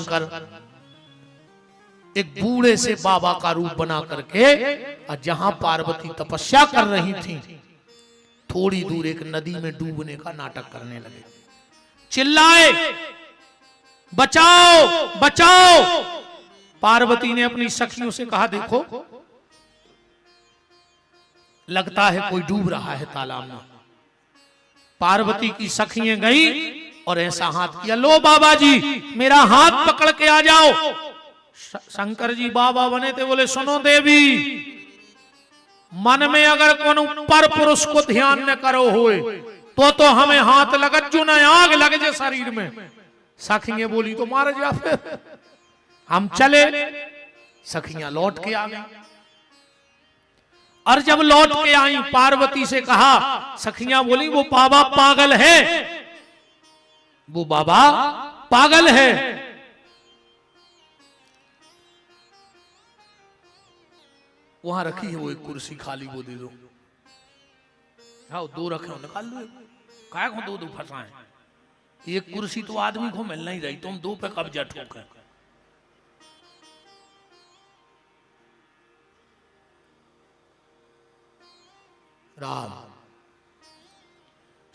शंकर एक बूढ़े से बाबा का रूप बना करके और जहां पार्वती तपस्या कर रही थी थोड़ी दूर एक नदी में डूबने का नाटक करने लगे। चिल्लाए, बचाओ बचाओ। पार्वती ने अपनी सखियों से कहा, देखो लगता है कोई डूब रहा है तालाब में। पार्वती की सखियां गई और ऐसा हाथ किया, लो बाबा जी मेरा हाथ पकड़ के आ जाओ। शंकर जी बाबा बने थे, बोले सुनो देवी, मन में अगर कोनो पर पुरुष को ध्यान न करो होए तो हमें हाथ लगत जो न आग लग जाए शरीर में। सखियां बोली तो मार जा, फिर हम चले। सखियां लौट के आ गई और जब लौट के आई पार्वती से कहा, सखियां बोली वो बाबा पागल है, वो बाबा पागल है। वहां रखी है वो एक कुर्सी खाली, वो दे दो। हाँ दो रखे हो, निकाल लो। काय को दो फंसाए, एक कुर्सी तो आदमी को मिल नहीं रही, तुम दो पे कब्जा ठोके। राम।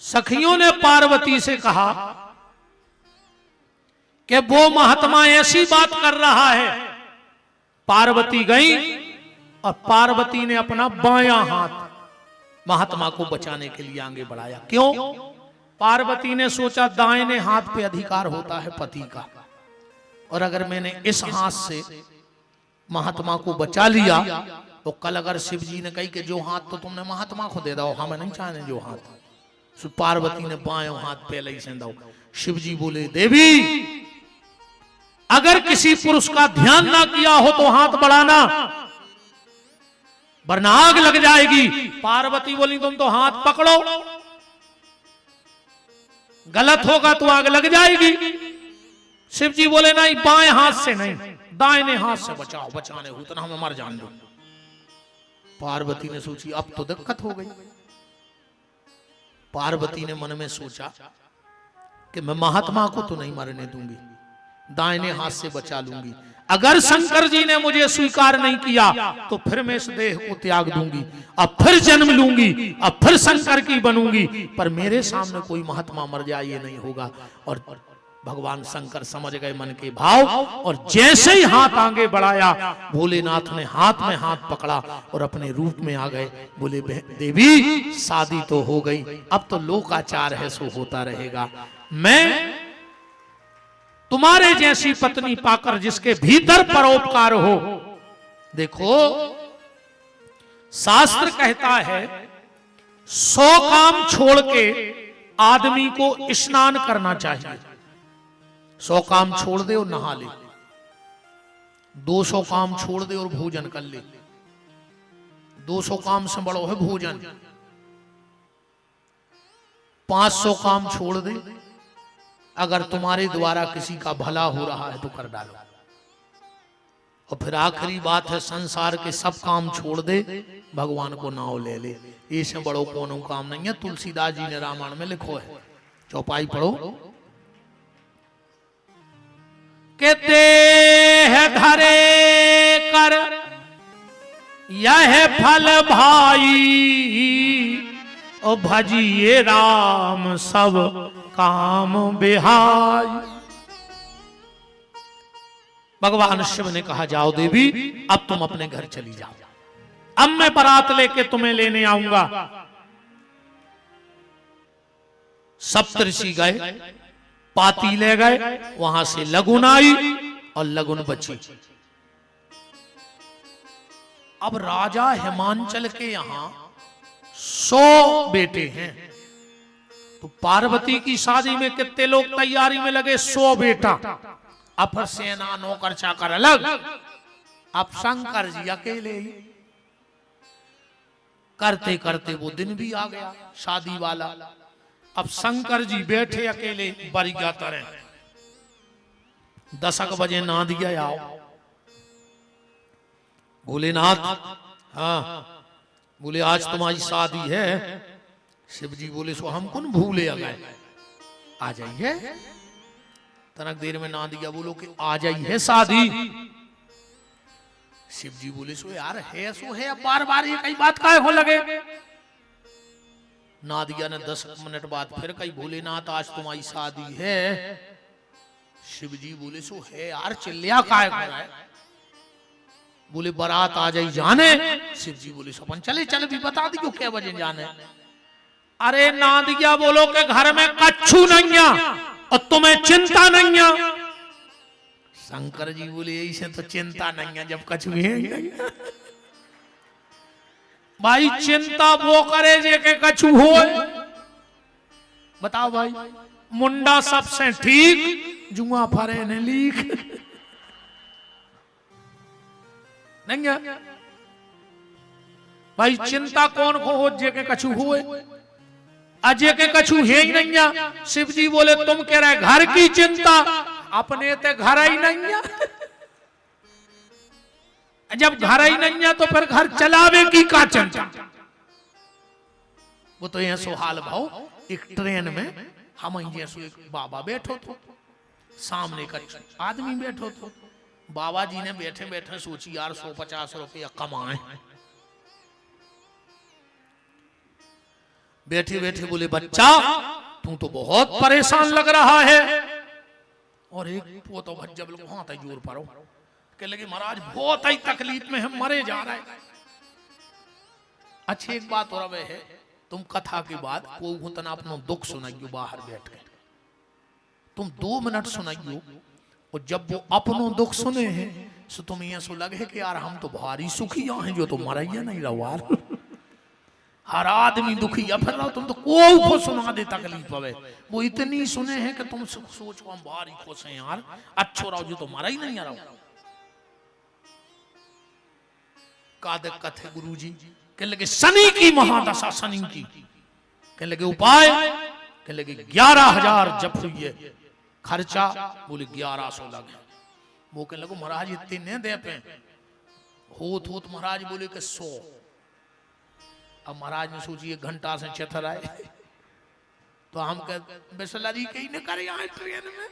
सखियों ने पार्वती से कहा कि वो महात्मा ऐसी बात कर रहा है। पार्वती गई और पार्वती ने अपना बायां हाथ महात्मा को बचाने के लिए आगे बढ़ाया। क्यों? पार्वती ने सोचा दाहिने हाथ पे अधिकार होता है पति का, और अगर मैंने इस हाथ से महात्मा को बचा लिया तो कल अगर शिव जी ने कही कि जो हाथ तो तुमने महात्मा को दे दो, हमें नहीं चाहने जो हाथ। सो पार्वती ने बाएं हाथ पहले ही से दो। शिव जी बोले, देवी अगर किसी पुरुष का ध्यान ना किया हो तो हाथ बढ़ाना, वरना आग लग जाएगी। पार्वती बोली तुम तो हाथ पकड़ो, गलत होगा तो आग लग जाएगी। शिव जी बोले नहीं, बाएं हाथ से नहीं, दाहिने हाथ से बचाओ, बचाने हो तो हमें मर जान दो। पार्वती ने सोची अब तो दिक्कत हो गई। पार्वती ने मन में सोचा कि मैं महात्मा को तो नहीं मरने दूंगी, दाहिने हाथ से बचा लूंगी। अगर शंकर जी ने मुझे स्वीकार नहीं किया तो फिर मैं इस देह को त्याग दूंगी, अब फिर जन्म लूंगी, अब फिर शंकर की बनूंगी, पर मेरे सामने कोई महात्मा मर जाए ये नहीं होगा। और भगवान शंकर समझ गए मन के भाव, और जैसे ही हाथ आगे बढ़ाया भोलेनाथ ने हाथ में हाथ पकड़ा और अपने रूप में आ गए। बोले देवी शादी तो हो गई, अब तो लोकाचार है सो होता रहेगा। मैं तुम्हारे जैसी पत्नी पाकर जिसके भीतर परोपकार हो। देखो शास्त्र कहता है 100 काम छोड़ के आदमी को स्नान करना चाहिए। 100 काम छोड़ दे और नहा ले, 200 काम छोड़ दे और भोजन कर ले। 200 काम से बड़ो है भोजन। 500 काम छोड़ दे, अगर तुम्हारे द्वारा किसी का भला हो रहा है तो कर डालो। और फिर आखिरी बात है संसार के सब काम छोड़ दे, भगवान को नाव ले ले। इससे बड़ो कोनो काम नहीं है। तुलसीदास जी ने रामायण में लिखो है, चौपाई पढ़ो, के देह धरे कर यह फल भाई, ओ भजिए राम सब काम बिहाई। भगवान शिव ने कहा जाओ देवी अब तुम अपने घर चली जाओ, अब मैं बारात लेके तुम्हें लेने आऊंगा। सप्तऋषि गए, पाती ले गए, वहां से लगुन आई और लगुन बची। अब राजा हिमांचल के यहां 100 बेटे हैं, तो पार्वती की शादी में कितने लोग तैयारी में लगे? 100 बेटा। अब सेना नौकर चाकर अलग, अब शंकर जी अकेले ही। करते करते वो दिन भी आ गया शादी वाला। अब शंकर जी बैठे अकेले बरिया तरह, 10 बजे ना दिया आओ। भोलेनाथ, हाँ बोले आज तुम्हारी शादी है। शिव जी बोले सो हम कौन भूले आ गए, आ जाइए। तनक देर में नादिया बोलो कि आ जाई है शादी। शिव जी बोले सो यार है सो है, अब बार बार ये कई बात काहे हो लगे। नादिया ने 10 मिनट बाद फिर कही भोलेनाथ आज तुम्हारी शादी है। शिव जी बोले सो है यार, चिल्लिया काहे कर रहा है। बोले बारात आ जाई जाने। शिव जी बोले सपन चले चले भी बता दियो क्या बजे जाने। अरे नादिया बोलो के घर में कच्छू नहीं है और तुम्हें चिंता नहीं है। शंकर जी बोले ऐसे तो चिंता नहीं है जब कछु है नहीं। भाई चिंता वो करे जे के कछु हो। बताओ भाई, मुंडा सबसे ठीक जुआ फरे ने लीक नहीं है। भाई चिंता कौन को हो जे के कछु हुए, अजय के कछु है ही नहीं है। शिव जी बोले तुम कह रहे घर की चिंता, अपने ते घर ही नहीं है। जब घर ही नहीं है तो फिर घर चलावे की का चिंता। वो तो यहाँ सुहाल भाव एक ट्रेन में हम जैसो एक बाबा बैठो तो सामने का आदमी बैठो तो बाबा जी ने बैठे बैठे सोची यार 150 रुपया कमाए। बैठे बैठे बोले बच्चा तू तो बहुत परेशान लग रहा है। और एक पोतो भज्जब लोग वहां तक जोर पड़ो कह लगे महाराज बहुत ही तकलीफ में हम मरे जा रहे हैं। अच्छी एक बात और है, तुम कथा के बाद कोई उतना अपना दुख सुनाइयो बाहर बैठ के, तुम 2 मिनट सुनाइयो। और जब वो अपनों दुख सुने हैं तो तुम ये सो लगे कि यार हम तो भारी सुखिया हैं जो तो मरैया नहीं रहा। हर आदमी दुखी या फिर तुम तो को सुना दे तकलीफ पवे, वो इतनी सुने हैं कि तुम सोचो हम भारी खुश हैं यार, अच्छो रहो जो तो मरा ही नहीं रहो। कादक कथे गुरुजी कह लगे शनि की महादशा, शनि की कह लगे उपाय, कह लगे 11,000 जप हुई खर्चा, बोले 1100 लगे। वो कह लगे महाराज इतने नहीं दे पे, होत महाराज बोले कि 100। अब महाराज ने सोचिए घंटा से चथर आए तो हम बिसलरी कहीं न करे यहाँ ट्रेन में।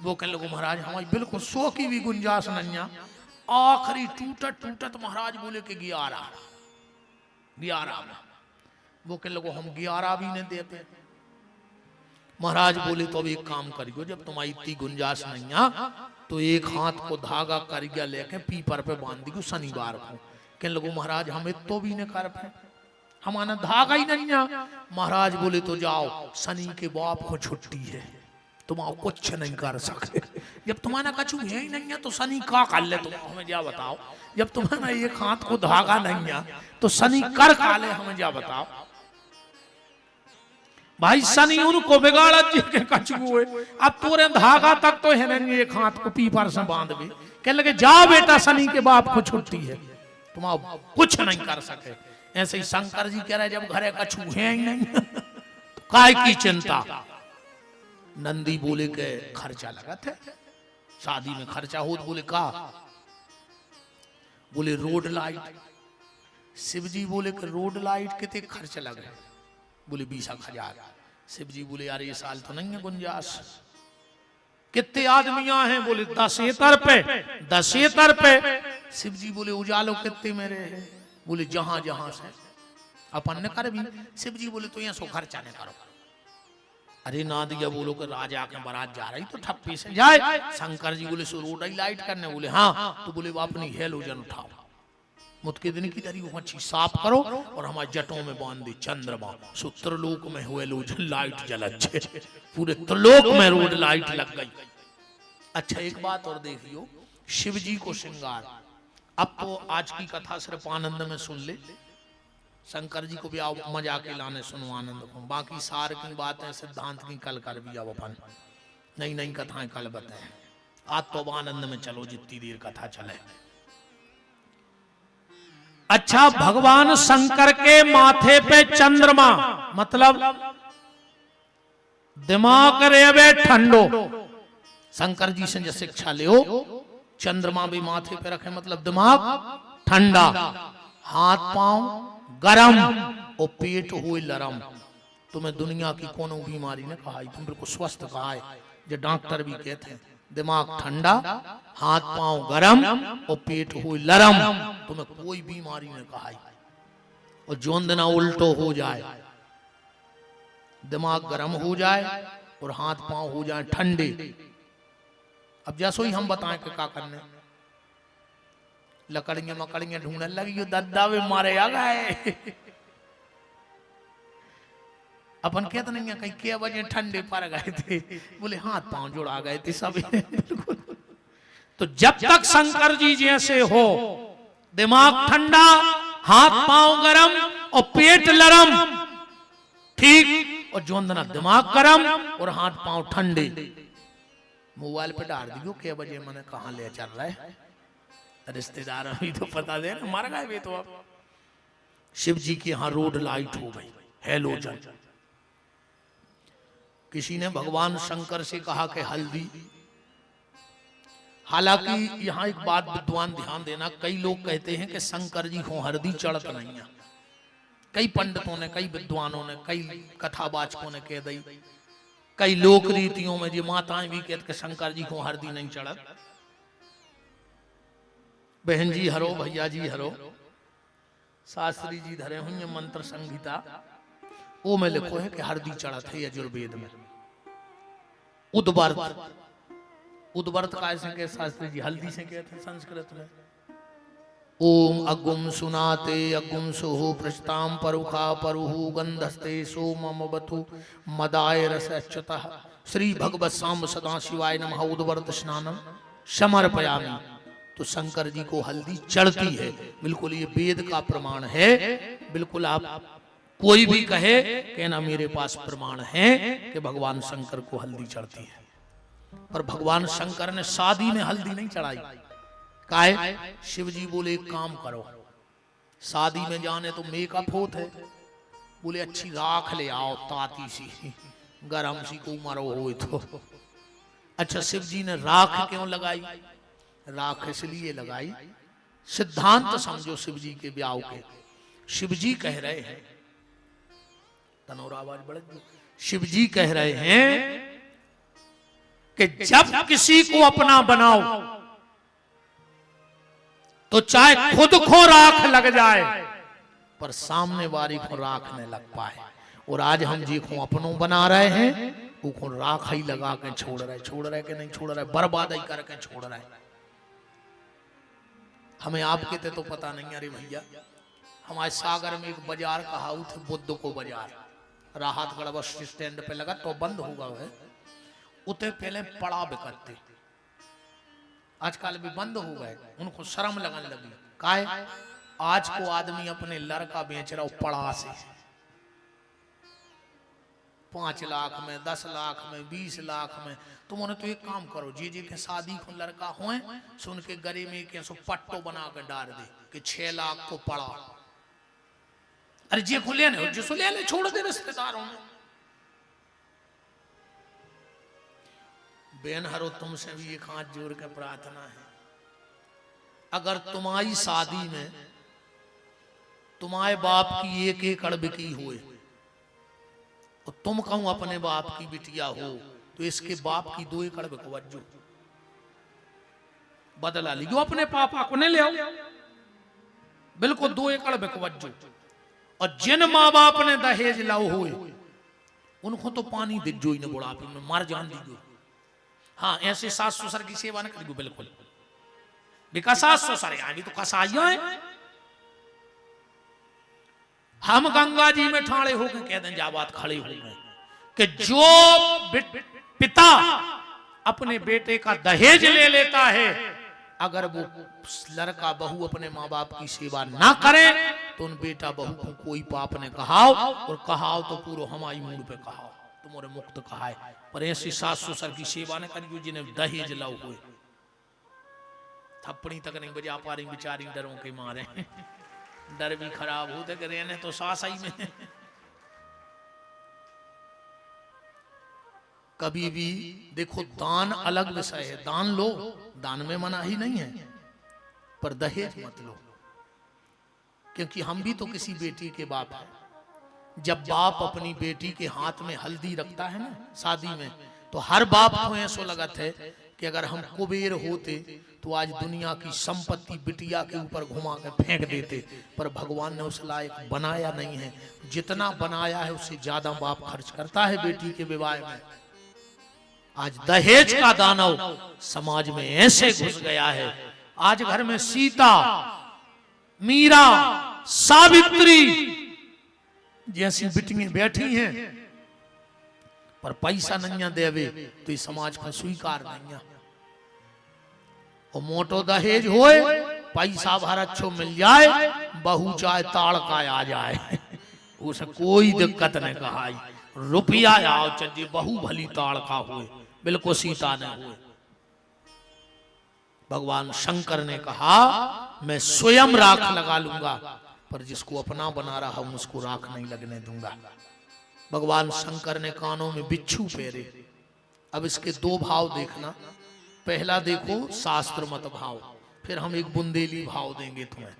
वो कह लगे महाराज हमारी बिल्कुल 100 की भी गुंजाइश नहीं है। आखिरी टूटत महाराज बोले कि 11 में। वो कह लगे हम 11 भी नहीं देते। महाराज बोले तो अब एक काम करियो, जब तुम्हारी इतनी गुंजाइश नहीं है तो एक हाथ को धागा करिया लेके पीपर पे बांध दियो शनिवार को। कह लगो महाराज हम तो भी नहीं कर पाए, हमारा धागा ही नहीं है। महाराज बोले तो जाओ, शनि के बाप को छुट्टी है, तुम कुछ नहीं कर सकते। जब तुम्हारा कछु है ही नहीं है तो शनि का कर ले, तुम हमें जा बताओ। जब तुम्हारा एक हाथ को धागा नहीं है तो शनि कर का ले, हमें जा बताओ। भाई शनि उनको बिगाड़ा जिनके कछु हुए, अब तोरे धागा तक तो है नहीं, एक हाथ को पीपर से बांध भी। कह लगे जाओ बेटा शनि के बाप को छुट्टी है, तुम कुछ नहीं कर सके। ऐसे ही शंकर जी कह रहे जब घरे कछु है ही नहीं तो काय की चिंता। नंदी बोले के खर्चा लगा थे, शादी में खर्चा हो तो बोले का, बोले रोड लाइट। शिव जी बोले कि रोड लाइट कितने खर्च लगे, बोले 20,000। शिव जी बोले यार ये साल तो नहीं है गुंजाइश। कितने आदमियां हैं, बोले 10 पे। शिव जी बोले उजालो कितने मेरे हैं, बोले जहां जहां से अपन ने कर भी। शिव जी बोले तो यहाँ सो खर्चा नहीं करो। अरे नादिया बोलो कि राजा के बारात जा रही तो ठप्पी से जाए। शंकर जी बोले सो रोड लाइट करने, बोले हाँ। तो बोले अपनी हेलोजन उठाओ, मुतके दिन की तरी मच्छी साफ करो और हमारे जटों में बांध दी चंद्रमा, सो त्रिलोक में हुए लोग लाइट जलच्छे, पूरे त्रिलोक में रोड लाइट लग गई। अच्छा एक बात और देखियो, शिव जी को श्रृंगार। अब तो आज की कथा सिर्फ आनंद में सुन ले, शंकर जी को भी आओ मजा के लाने सुनो आनंद को। बाकी सार की बातें सिद्धांत की कल कर भी आओ, अपन नई नई कथाएं कल बताए। आज तो अब आनंद में चलो जितनी देर कथा चले। अच्छा भगवान शंकर के माथे पे चंद्रमा, मतलब दिमाग रेवे ठंडो। शंकर जी से जो शिक्षा ले, चंद्रमा भी माथे पे रखे मतलब दिमाग ठंडा, हाथ पांव गरम और पेट हुए लरम। तुम्हें दुनिया की कोनो बीमारी ने कहा, तुम बिल्कुल स्वस्थ कहा है। जो डॉक्टर भी कहते हैं, दिमाग ठंडा, हाथ पांव गरम और पेट हो लरम, तुम्हें कोई बीमारी न कहाई। और जोंदना उल्टो हो जाए, दिमाग गरम हो जाए और हाथ पांव हो जाए ठंडे। अब जैसो ही हम बताएं कि क्या करने, लकड़ियां मकड़ियां ढूंढने लगी, दद्दा भी मारे आ गए। अपन कहते नहीं है कहीं क्या बजे ठंडे पर गए थे, बोले हाथ पांव जुड़ा गए थे सब। बिल्कुल। तो जब तक शंकर जी जैसे हो, दिमाग ठंडा, हाथ पांव गरम और पेट लरम, ठीक, और जोंदना दिमाग गरम और हाथ पांव ठंडे। मोबाइल पे डाल दियो क्या बजे मैंने कहा ले चल रहा है, रिश्तेदार अभी तो पता दे ना, मर गए तो। अब शिव जी के यहां रोड लाइट हो गई, हेलोजन। किसी ने भगवान शंकर से कहा कि हल्दी, हालांकि यहां एक बात विद्वान ध्यान देना, कई लोग कहते हैं कि शंकर जी को हल्दी चढ़त नहीं है। कई पंडितों ने, कई विद्वानों ने, कई कथावाचकों ने कह दी, कई लोक रीतियों में जी माताएं भी कहते कि शंकर जी को हल्दी नहीं चढ़त। बहन जी हरो, भैया जी हरो, शास्त्री जी धरे हुई मंत्र संहिता, वो में लिखो है कि हल्दी चढ़त है यजुर्वेद में। उद्वर्त, उद्वर्त का ऐसे के शास्त्री जी हल्दी से कहते हैं संस्कृत में। ओम अगुम सुनाते अगुम सोहो प्रस्ताम परुखा परुहु गंधस्ते सोमम बतु मदाय रस अच्युतः श्री भगवत साम सदा शिवाय नमः उद्वर्त स्नानम समर्पयामि। तो शंकर जी को हल्दी चढ़ती है, बिल्कुल ये वेद का प्रमाण है। बिल्कुल आप कोई भी कहे कि ना मेरे पास प्रमाण है कि भगवान शंकर को हल्दी चढ़ती है, पर भगवान शंकर ने शादी में हल्दी नहीं चढ़ाई। काहे? शिव जी बोले एक काम करो, शादी में जाने तो मेकअप होत है, बोले अच्छी राख ले आओ ताती सी, गरम सी को मरो हो तो। अच्छा शिव जी ने राख क्यों लगाई? राख इसलिए लगाई, सिद्धांत समझो शिव जी के ब्याह के। शिव जी कह रहे हैं, तनोरा आवाज बढ़ गई, शिव जी कह रहे हैं कि जब किसी को अपना बनाओ तो चाहे खुद को राख लग जाए पर सामने वाली को राख न लग पाए। और आज हम जी को अपनों बना रहे हैं, वो राख ही लगा के छोड़ रहे कि नहीं छोड़ रहे, बर्बाद ही करके छोड़ रहे। हमें आपके ते तो पता नहीं। अरे भैया हमारे सागर में एक बाजार कहा थे बुद्ध को बाजार, राहतगढ़ बस स्टैंड पे लगा तो बंद होगा है, उतने पहले पड़ा बिकते, आजकल भी बंद हो गए। उनको शर्म लगने लगी, काहे? आज को आदमी अपने लड़का बेच रहा पड़ा से 5 लाख में, 10 लाख में, 20 लाख में। तुमने तो एक काम करो, जी के शादी को लड़का हुए सुन के गले में के सो पट्टो बना कर डाल दे कि 6 लाख को पड़ा। अरे जे को लेने हो जिसको ले ले, छोड़ दे रिश्तेदारों में। बेन हरो तुमसे भी एक हाथ जोड़ के प्रार्थना है, अगर तुम्हारी शादी में तुम्हारे बाप की 1 एकड़ बिकी हुए और तुम कहूं अपने बाप की बिटिया हो तो इसके बाप की 2 एकड़ बिकवजो, बदला लीजिए अपने पापा को नहीं ले आओ, बिल्कुल 2 एकड़ बिकवजो। और जिन माँ बाप ने दहेज लाओ हुए उनको तो पानी दे जो ही बुढ़ापे में मर जान दीजिए। हाँ ऐसे सास ससुर की सेवा न करिए बिल्कुल, बिका सास ससुर अभी तो कसाइया है। हम गंगा जी में ठाड़े होकर कह दें जा बात खड़े हो गए कि जो पिता अपने बेटे का दहेज ले लेता है, अगर वो लड़का बहू अपने माँ बाप की सेवा ना करे तो उन बेटा बहू को कोई पाप ने कहाओ, और कहाओ तो पूरा हमारी मुंह पे कहाओ, तुम्हारे मुक्त कहा है। पर ऐसी सास ससुर की सेवा न करियो जिन्हें दहेज लाओ हुए, थप्पड़ी तक नहीं बजा पा रही बेचारी डरों के मारे, डर भी खराब होते कि रहने तो सास ही में। कभी भी देखो दान अलग विषय है, दान लो, दान में मनाही नहीं है, पर दहेज मत लो, क्योंकि हम भी तो किसी बेटी के बाप हैं। जब बाप अपनी बेटी के हाथ में हल्दी रखता है ना शादी में, तो हर बाप को ऐसा लगा था कि अगर हम कुबेर होते तो आज दुनिया की संपत्ति बिटिया के ऊपर घुमा के फेंक देते, पर भगवान ने उस लायक बनाया नहीं है। जितना बनाया है उससे ज्यादा बाप खर्च करता है बेटी के विवाह में। आज दहेज का दानव समाज में ऐसे घुस गया है। आज घर में सीता, मीरा, सावित्री जैसी बिटियां बैठी हैं, पर पैसा नहीं देवे तो इस समाज को स्वीकार नहीं। और मोटो दहेज होए, पैसा भर अच्छो मिल जाए, बहू चाहे ताड़का आ जाए उसे कोई दिक्कत नहीं। कहा रुपया आओ चाहिए, बहू भली ताड़का हुए, बिल्कुल सीता ने हुए। भगवान शंकर ने कहा मैं स्वयं राख लगा लूंगा, पर जिसको अपना बना रहा हूं उसको राख नहीं लगने दूंगा। भगवान शंकर ने कानों में बिच्छू फेरे। अब इसके दो भाव देखना। पहला देखो शास्त्र मत भाव, फिर हम एक बुंदेली भाव देंगे तुम्हें।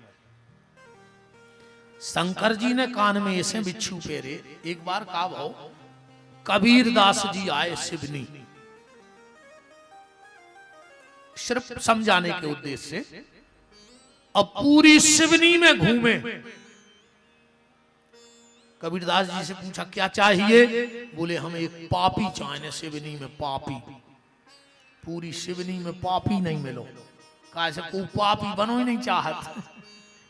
शंकर जी ने कान में ऐसे बिच्छू फेरे। एक बार का भाव, कबीर दास जी आए सिवनी, सिर्फ समझाने के उद्देश्य से। अब पूरी सिवनी में घूमे। कबीरदास जी से पूछा क्या चाहिए? बोले हम एक पापी चाहिए सिवनी में, पापी। पूरी सिवनी में पापी नहीं मिलो। कहा से को पापी बनो ही नहीं चाहत।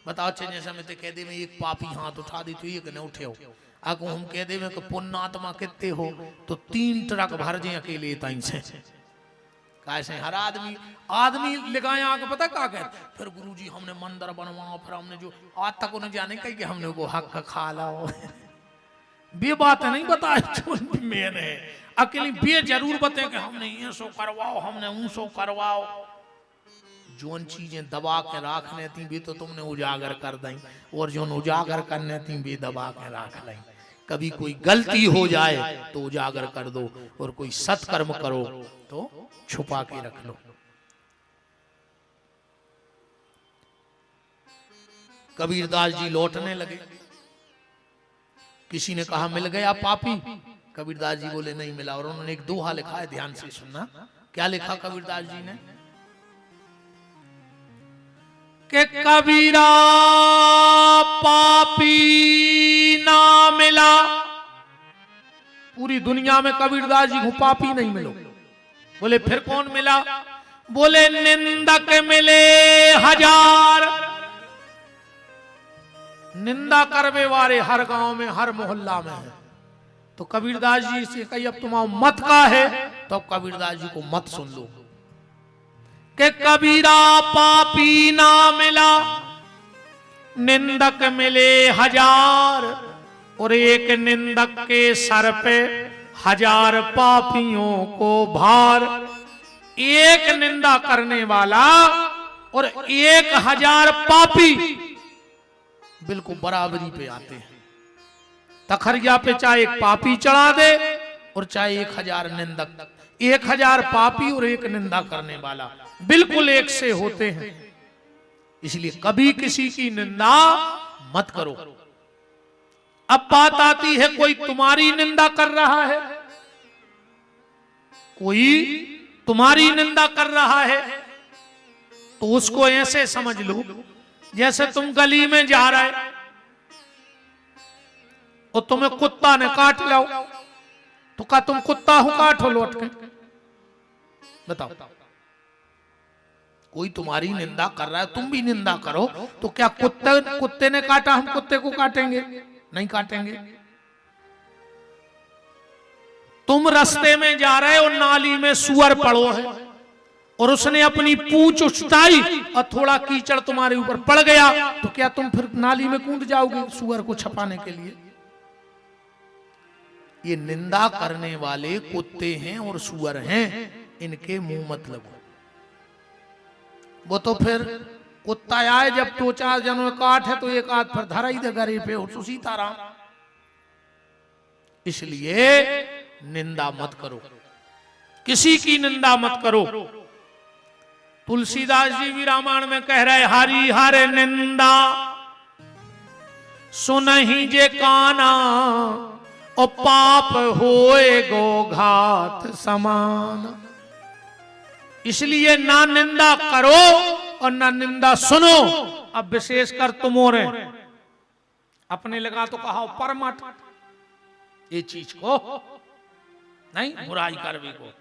बताओ चेंजे समय ते कह दे में एक पापी हाथ उठा दी तो एक न उठे हो। आगो हम कह दे में कि पुण्यात्मा कितने हो तो 3 ट्रक भर जे अकेले ताई से। कैसे हर आदमी लगाया आगे पता क्या कहते, फिर गुरुजी हमने मंदिर बनवाओ, फिर हमने जो आज तक उन्हें जाने कही कि हमने वो हक खा लाओ। बे बात नहीं बताए मैंने, अकेली बे जरूर बताए कि हमने ये सो करवाओ, हमने ऊं सो करवाओ। जोन चीजें दबा के रखने थी भी तो तुमने उजागर कर दी, और जो उजागर करने थी भी दबा के रख ली। कभी कोई गलती हो जाए तो उजागर कर दो, और कोई सत्कर्म करो तो छुपा के रख लो। कबीरदास जी लौटने लगे। किसी ने कहा मिल गया पापी? कबीरदास जी बोले नहीं मिला। और उन्होंने एक दोहा लिखा है, ध्यान से सुनना। क्या लिखा कबीरदास जी ने? कि कबीरा पापी ना मिला। पूरी दुनिया में कबीरदास जी को पापी नहीं मिलो। बोले फिर कौन मिला? बोले निंदक मिले 1000। निंदा करवे वाले हर गांव में, हर मोहल्ला में है। तो कबीरदास जी से कही अब तुम्हारा मत का है, तो अब कबीरदास जी को मत सुन लो कि कबीरा पापी ना मिला, निंदक मिले 1000, और एक निंदक के सर पे 1000 पापियों को भार। एक निंदा करने वाला और 1000 पापी बिल्कुल बराबरी पे आते हैं। तखरिया पे चाहे एक पापी चढ़ा दे और चाहे 1000 निंदक। 1000 पापी और एक निंदा करने वाला बिल्कुल एक से होते हैं। इसलिए कभी किसी की निंदा मत करो। अब बात आती है कोई तुम्हारी निंदा कर रहा है, कोई तुम्हारी निंदा कर रहा है, तो उसको ऐसे समझ लो जैसे तुम गली में जा रहे और तुम्हें कुत्ता ने काट लो, तो क्या तुम कुत्ता हो काटो लौट के? बताओ। कोई तुम्हारी निंदा कर रहा है, तुम भी निंदा करो, तो क्या कुत्ते ने काटा हम कुत्ते को काटेंगे? नहीं काटेंगे। तुम रास्ते में जा रहे हो, नाली में सुअर पड़ो है और उसने अपनी पूंछ उछताई और थोड़ा कीचड़ तुम्हारे ऊपर पड़ गया, तो क्या तुम फिर नाली में कूद जाओगे सुअर को छपाने के लिए? ये निंदा करने वाले कुत्ते हैं और सुअर हैं, इनके मुंह मत लगो। वो तो फिर कुत्ता आए जब 2-4 जनों काट है तो एक आध फिर धरा ही दे गरीब पे उसी तरह। इसलिए निंदा मत करो, किसी की निंदा मत करो। तुलसीदास जी भी रामायण में कह रहे हरि हर निंदा सुनहि जे काना, और पाप होए गो घात समान। इसलिए ना निंदा करो और ना निंदा सुनो। अब विशेषकर तुमोरे अपने लगा तो कहा परमठ ये चीज को नहीं बुराई करवे को।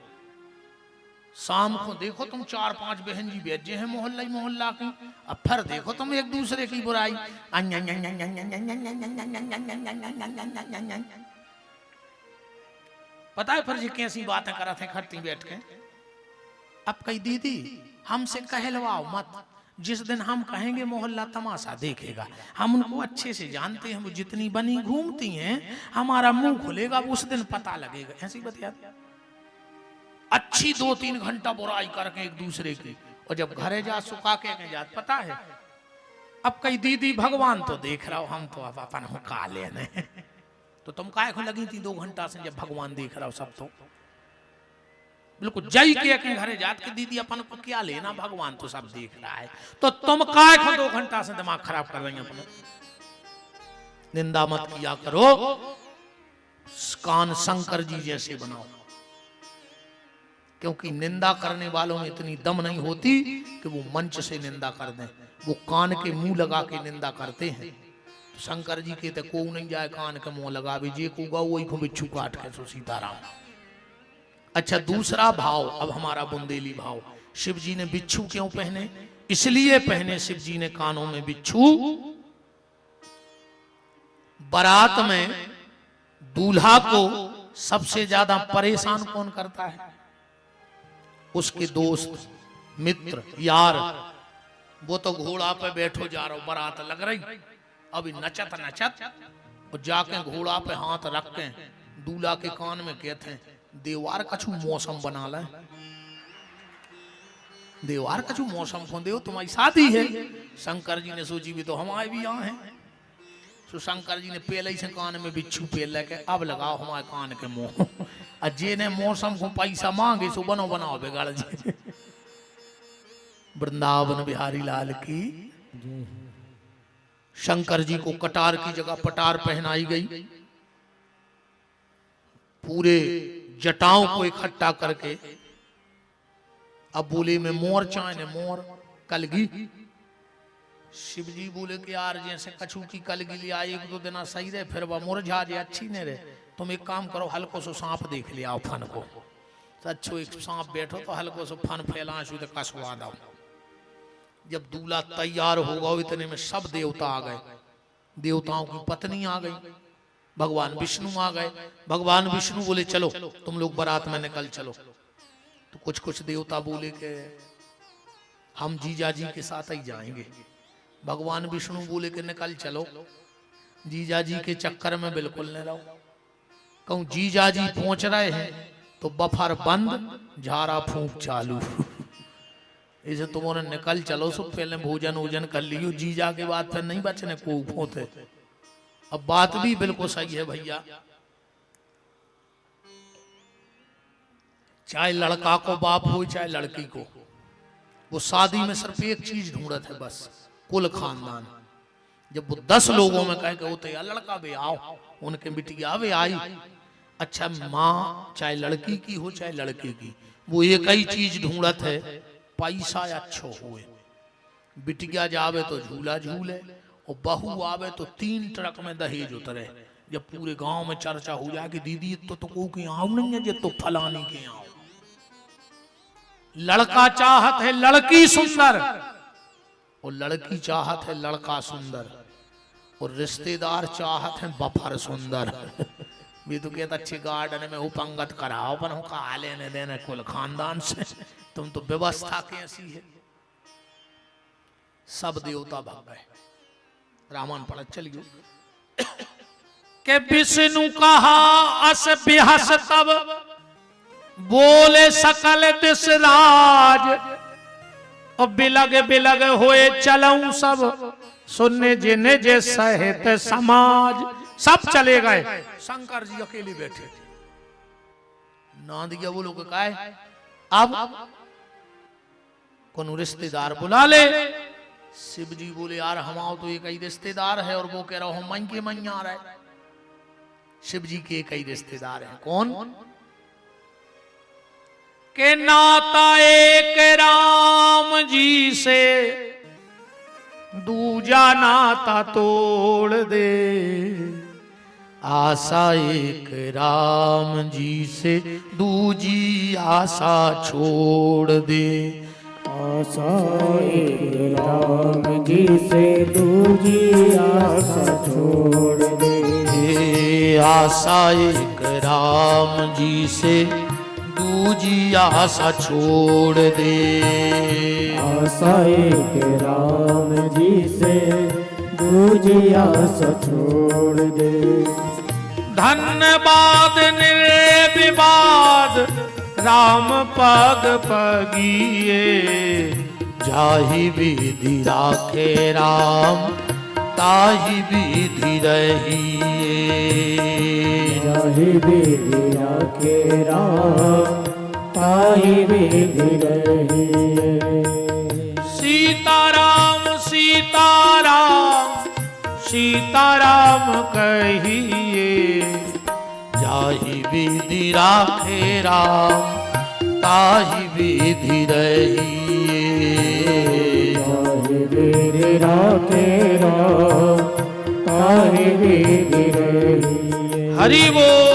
शाम को देखो तुम 4-5 बहन जी बेजे हैं मोहल्ला ही मोहल्ला की, अब फिर देखो तुम एक दूसरे की बुराई। पता है फिर जी कैसी बातें करा थे खट्टी बैठ के। अब कही दीदी हमसे कहलवाओ मत, जिस दिन हम कहेंगे मोहल्ला तमाशा देखेगा। हम उनको अच्छे से जानते हैं, वो जितनी बनी घूमती हैं, हमारा मुंह खुलेगा उस दिन पता लगेगा। ऐसी बतिया अच्छी 2-3 घंटा बुराई करके एक दूसरे की, और जब घरे जा सुखा के जा पता है। अब कही दीदी भगवान तो देख रहा हो, हम तो अब अपन हो का लेने। तो तुम काहे को लगी थी 2 घंटा से जब भगवान देख रहा हो सब? तो बिल्कुल जय के घरे जात के दीदी अपन को क्या लेना, भगवान तो सब देख रहा है। तो तुम काहे को 2 घंटा से दिमाग खराब कर रही अपना? निंदा मत किया करो, कान शंकर जी जैसे बनाओ। क्योंकि निंदा करने वालों में इतनी दम नहीं होती कि वो मंच से निंदा कर दें, वो कान के मुंह लगा के निंदा करते हैं। तो शंकर जी के तो को नहीं जाए कान के मुंह लगावे, जे को गा वही को बिच्छू काट के। सो सीताराम। अच्छा दूसरा भाव, अब हमारा बुंदेली भाव। शिव जी ने बिच्छू क्यों पहने? इसलिए पहने शिव जी ने कानों में बिच्छू। बारात में दूल्हा को सबसे ज्यादा परेशान कौन करता है? उसके दोस्त, मित्र, यार। वो तो घोड़ा पे बैठो जा रहा हो, बारात लग रही, अभी नचत नचत और जाके घोड़ा पे हाथ रख के दूल्हा के कान में कहते हैं देवार कछु मौसम बना ले, देवार कछु मौसम को दो, तुम्हारी शादी है। शंकर जी ने सोची भी तो हमारे भी यहाँ हैं। तो शंकर जी ने पहले ही से कान में बिच्छू पेल लेके अब लगाओ हमारे कान के मुंह। अजय ने मौसम को पैसा मांगे सो बनो बनाओ बिगाड़ जी। वृंदावन बिहारी लाल की। शंकर जी को कटार की जगह पटार पहनाई गई। पूरे जटाओं को इकट्ठा करके अब बोले में मोर चाहे मोर कलगी। शिव जी बोले कि यार जैसे कछू की कलगी लिया 1-2 दिन सही रहे, फिर वह मुरझा जे अच्छी नहीं रहे। तुम एक काम करो, हल्को सो सांप देख लिया फन को। तो अच्छो एक सांप बैठो तो हल्को सो फन फैला तो कसवा दो। जब दूल्हा तैयार होगा इतने में सब देवता आ गए। देवताओं की पत्नी आ गई, भगवान विष्णु आ गए। भगवान विष्णु बोले चलो तुम लोग बारात में निकल चलो। तो कुछ देवता बोले कि हम जीजा जी के साथ ही जाएंगे। भगवान विष्णु बोले कि निकल चलो, जीजा जी के चक्कर में बिल्कुल न रहो। कहूं जीजा जी पहुंच रहे हैं तो बफर बंद, झाड़ा फूंक चालू। इसे तुमने निकल चलो, सो पहले भोजन वोजन कर लियो, जीजा के बाद फिर नहीं बचने को होते। अब बात भी बिल्कुल सही है भैया। चाहे लड़का को बाप हो चाहे लड़की को, वो शादी में सिर्फ एक चीज ढूंढत है बस, कुल खानदान। जब वो 10 लोगों में कहे कि वो तो लड़का भी आओ, उनके बिटिया भी आई। अच्छा माँ चाहे लड़की की हो चाहे लड़के की, वो एक ही चीज ढूंढत है, पैसा अच्छो हुए। बिटिया जावे तो झूला झूले, और बहू आवे तो 3 ट्रक में दहेज उतरे। जब पूरे गांव में चर्चा हो जाए कि दीदी तो को की आओ नहीं है, जे तो फलानी के आओ। लड़का चाहत है लड़की सुंदर, और लड़की चाहत है लड़का सुंदर, और रिश्तेदार चाहत है बफर सुंदर। भी तो कहता अच्छे गार्डन में उपंगत कराओ, पर का लेने देने कुल खानदान से। तुम तो व्यवस्था कैसी है। सब देवता भाग गए। रामायण पढ़ चलियो के विष्णु कहा अस बिहस तब, बोले सकल दिशराज। और बिलग बिलग होए चलऊं सब, सुनने जिन्हें जे सहित समाज। सब चले गए, शंकर जी अकेले बैठे। ना दिया वो लोग का अब कौन रिश्तेदार बुला ले। शिव जी बोले यार हम आओ तो एक ही रिश्तेदार है, और वो कह रहा हूं मन के मन आ रहा है। शिव जी के कई रिश्तेदार हैं। कौन? के नाता एक राम जी से दूजा नाता तोड़ दे, आशा एक राम जी से दूजी आशा छोड़ दे। आशा एक राम जी से दूजी आशा छोड़ दे। आशा एक राम जी से दूजी आशा छोड़ दे। आशा एक राम जी से दूजी आशा छोड़ दे। धन्यवाद निर्विवाद राम पग पगिए, जाहि विधि राखे राम ताहि विधि रहिए। जाहि विधि राखे राम ताहि विधि रहिए। सीताराम सीताराम सीताराम कहिए, जाहि विधि राखे राम ताहि विधि रहिए। जाहि विधि राखे राम ताहि विधि रहिए। हरि बोल।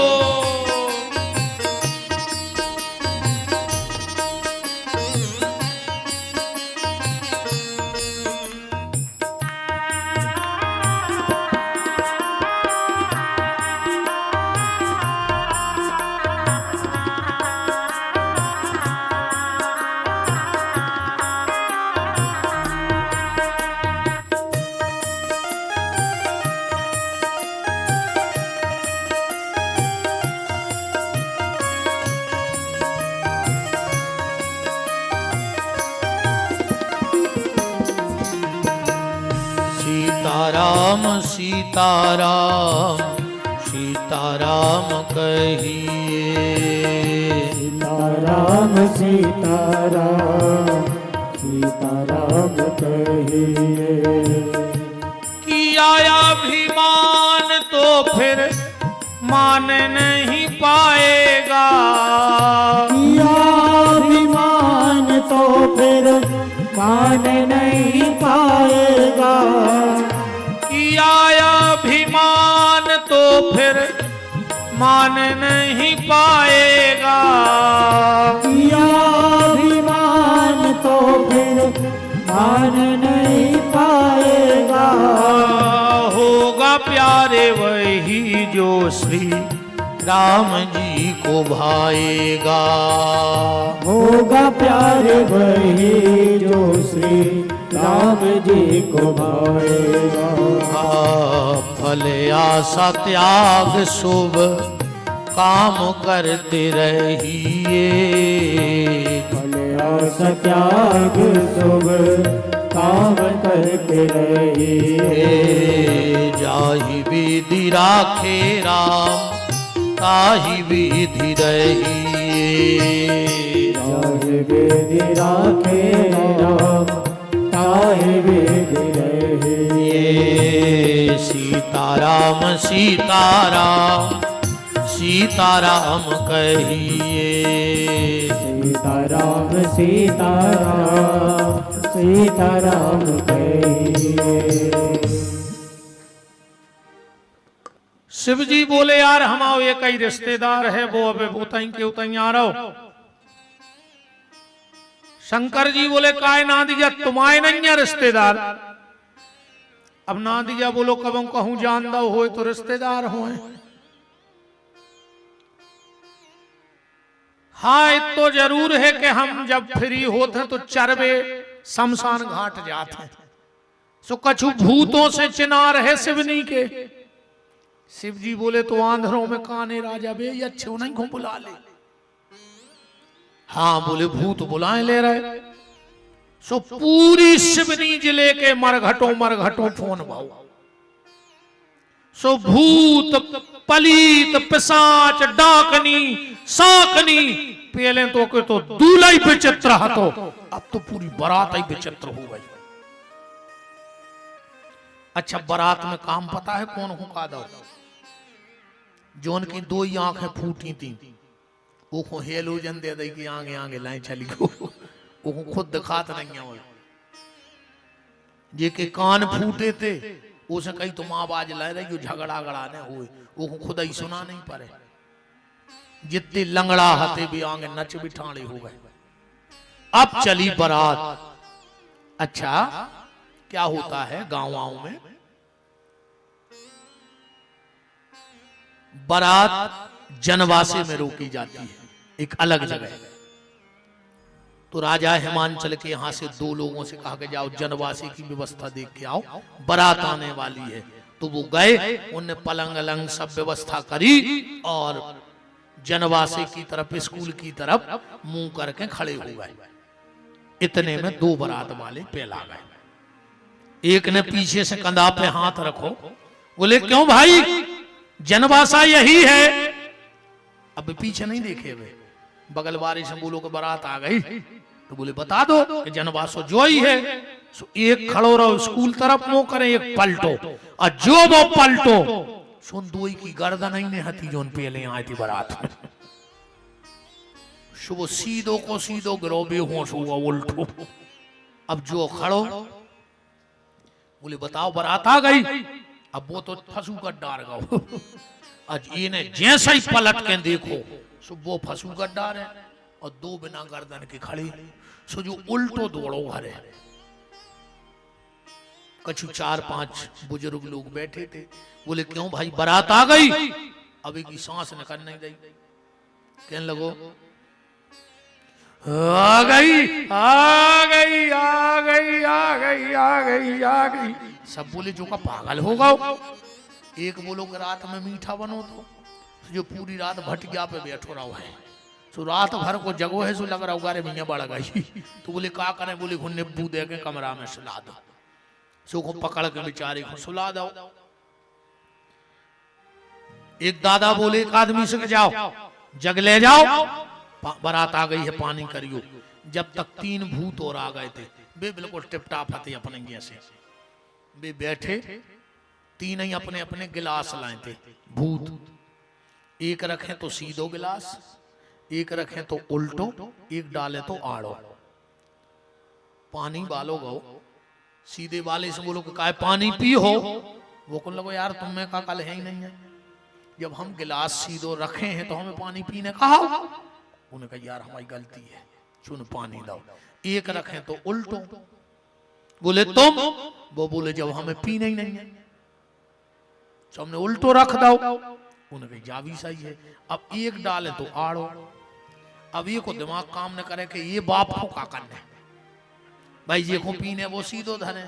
सीताराम सीताराम सीताराम कहिए। सीताराम सीताराम सीताराम कहिए। किया अभिमान तो फिर मान नहीं पाएगा। किया अभिमान तो फिर मान नहीं पाएगा। किया अभिमान तो फिर मान नहीं पाएगा। किया अभिमान तो फिर मान नहीं पाएगा। होगा प्यारे वही जो श्री राम जी को भाएगा। होगा प्यारे वही जो श्री राम जी को भाएगा। फल आशा त्याग शुभ काम करते रहिए। फल आशा त्याग शुभ काम करते रहिए। जाहि विधि राखे राम ताहि विधि रहिए। जाहि विधि राखे राम ताहि विधि रहिए। सीताराम सीताराम सीताराम कहिए। सीताराम सीताराम सीताराम कहिए। शिव जी बोले यार हम आओ ये कई रिश्तेदार है वो अब उतई के उतई आ रहो। शंकर जी बोले काय ना दीजा तुम्हारे नहीं है रिश्तेदार। अब ना दीजा बोलो कब कहूं जान दो हो तो रिश्तेदार हो। हाँ तो जरूर है कि हम जब फ्री होते हैं तो चरवे शमशान घाट जाते हैं। सो कछु भूतों से चिनार है शिवनी के। शिव जी बोले तो आंधरों में काने राजा बे ये अच्छे नहीं को बुला ले। हाँ बोले भूत बुलाए ले रहे। सो पूरी शिवनी जिले के मरघटों फोन भाऊ। सो भूत पलीत पिशाच डाकनी साकनी पहले तो के तो दूल्हा ही विचित्र हतो। अब तो पूरी बारात ही विचित्र हो गई। अच्छा बारात में काम पता है कौन हुका दो? जोन की दो ही आंखें फूटी थी, वो को हेलोजन दे दी कि आगे आगे लाइन चली गो, वो खुद दिखात नहीं है। जे के कान फूटे थे उसे कहीं तुम आवाज ला रही हो, झगड़ा गड़ाने हुए, वो खुद ही सुना नहीं पारे। जितने लंगड़ा हते भी आगे नच बिठाने हो गए। अब चली बारात। अच्छा क्या होता है गांव में, बारात जनवासे में रोकी जाती है एक अलग जगह। तो राजा हिमांचल के यहां से दो लोगों से कहा कि जाओ जनवासे की व्यवस्था देख के आओ, बारात आने वाली है। तो वो गए, उनने पलंग अलंग सब व्यवस्था करी और जनवासे की तरफ, स्कूल की तरफ मुंह करके खड़े हो गए। इतने में दो बारात वाले पेला गए। एक ने पीछे से कंधा पे हाथ रखो, बोले क्यों भाई, जनवासा यही है। अब पीछे नहीं देखे हुए, बगल वाले से बोलो कि बारात आ गई, तो बोले बता दो कि जनवासो जो ही है। सो एक खड़ो रहो स्कूल तरफ मुंह करे, एक पलटो, और जो वो पलटो सुन दो की गर्दन ही ने हती जोन पहले आई थी बारात में। वो सीधो को सीधो गिरोबे होश हुआ उल्टो। अब जो खड़ो बोले बताओ बारात आ गई। अब वो तो फंसू कर डार गो। आज इन्हें जैसा ही पलट के देखो सो वो फंसू कर डार है और दो बिना गर्दन के खड़ी। सो जो उल्टो दौड़ो घरे। कछु 4-5 बुजुर्ग लोग बैठे थे, बोले क्यों भाई बारात आ गई। अभी की सांस निकल नहीं गई। कहने लगो आ गई आ गई आ गई आ गई आ गई आ गई। सब बोले जो का पागल होगा। एक बोलो कि रात में मीठा बनो, तो जो पूरी रात भटिया पे बैठो रहा है, तो रात भर को जगो है, सो लग रहा होगा रे भैया बढ़ गई। तो बोले का करें, बोले नींबू दे के कमरा में सुला दो। सो को पकड़ के बेचारे को सुला दो। एक दादा बोले एक आदमी से जाओ जग ले जाओ, बारात आ गई है पानी करियो। जब तक 3 भूत और आ गए थे, वे बिल्कुल टिपटाप हते अपने जैसे। वे बैठे, 3 ही अपने अपने गिलास लाए थे भूत। एक रखे तो सीधो गिलास, एक रखे तो उल्टो, एक डाले तो आड़ो। पानी वालो गो, सीधे वाले से बोलो कि काय पानी पी हो। वो को लगो यार तुम में का कल है ही नहीं है, जब हम गिलास सीधो रखे हैं तो हमें पानी पीने कहा। उन्हें कहा यार हमारी गलती है, चुन पानी दो। एक रखे तो उल्टो, बोले तुम, वो बोले जब हमें पीने ही नहीं है तो हमने उल्टो रख दो। उन्हें कहा जा भी सही है। अब एक डाले तो आड़ो। अब ये को दिमाग काम न करे कि ये बाप को का करने भाई, ये को पीने वो सीधो धरे,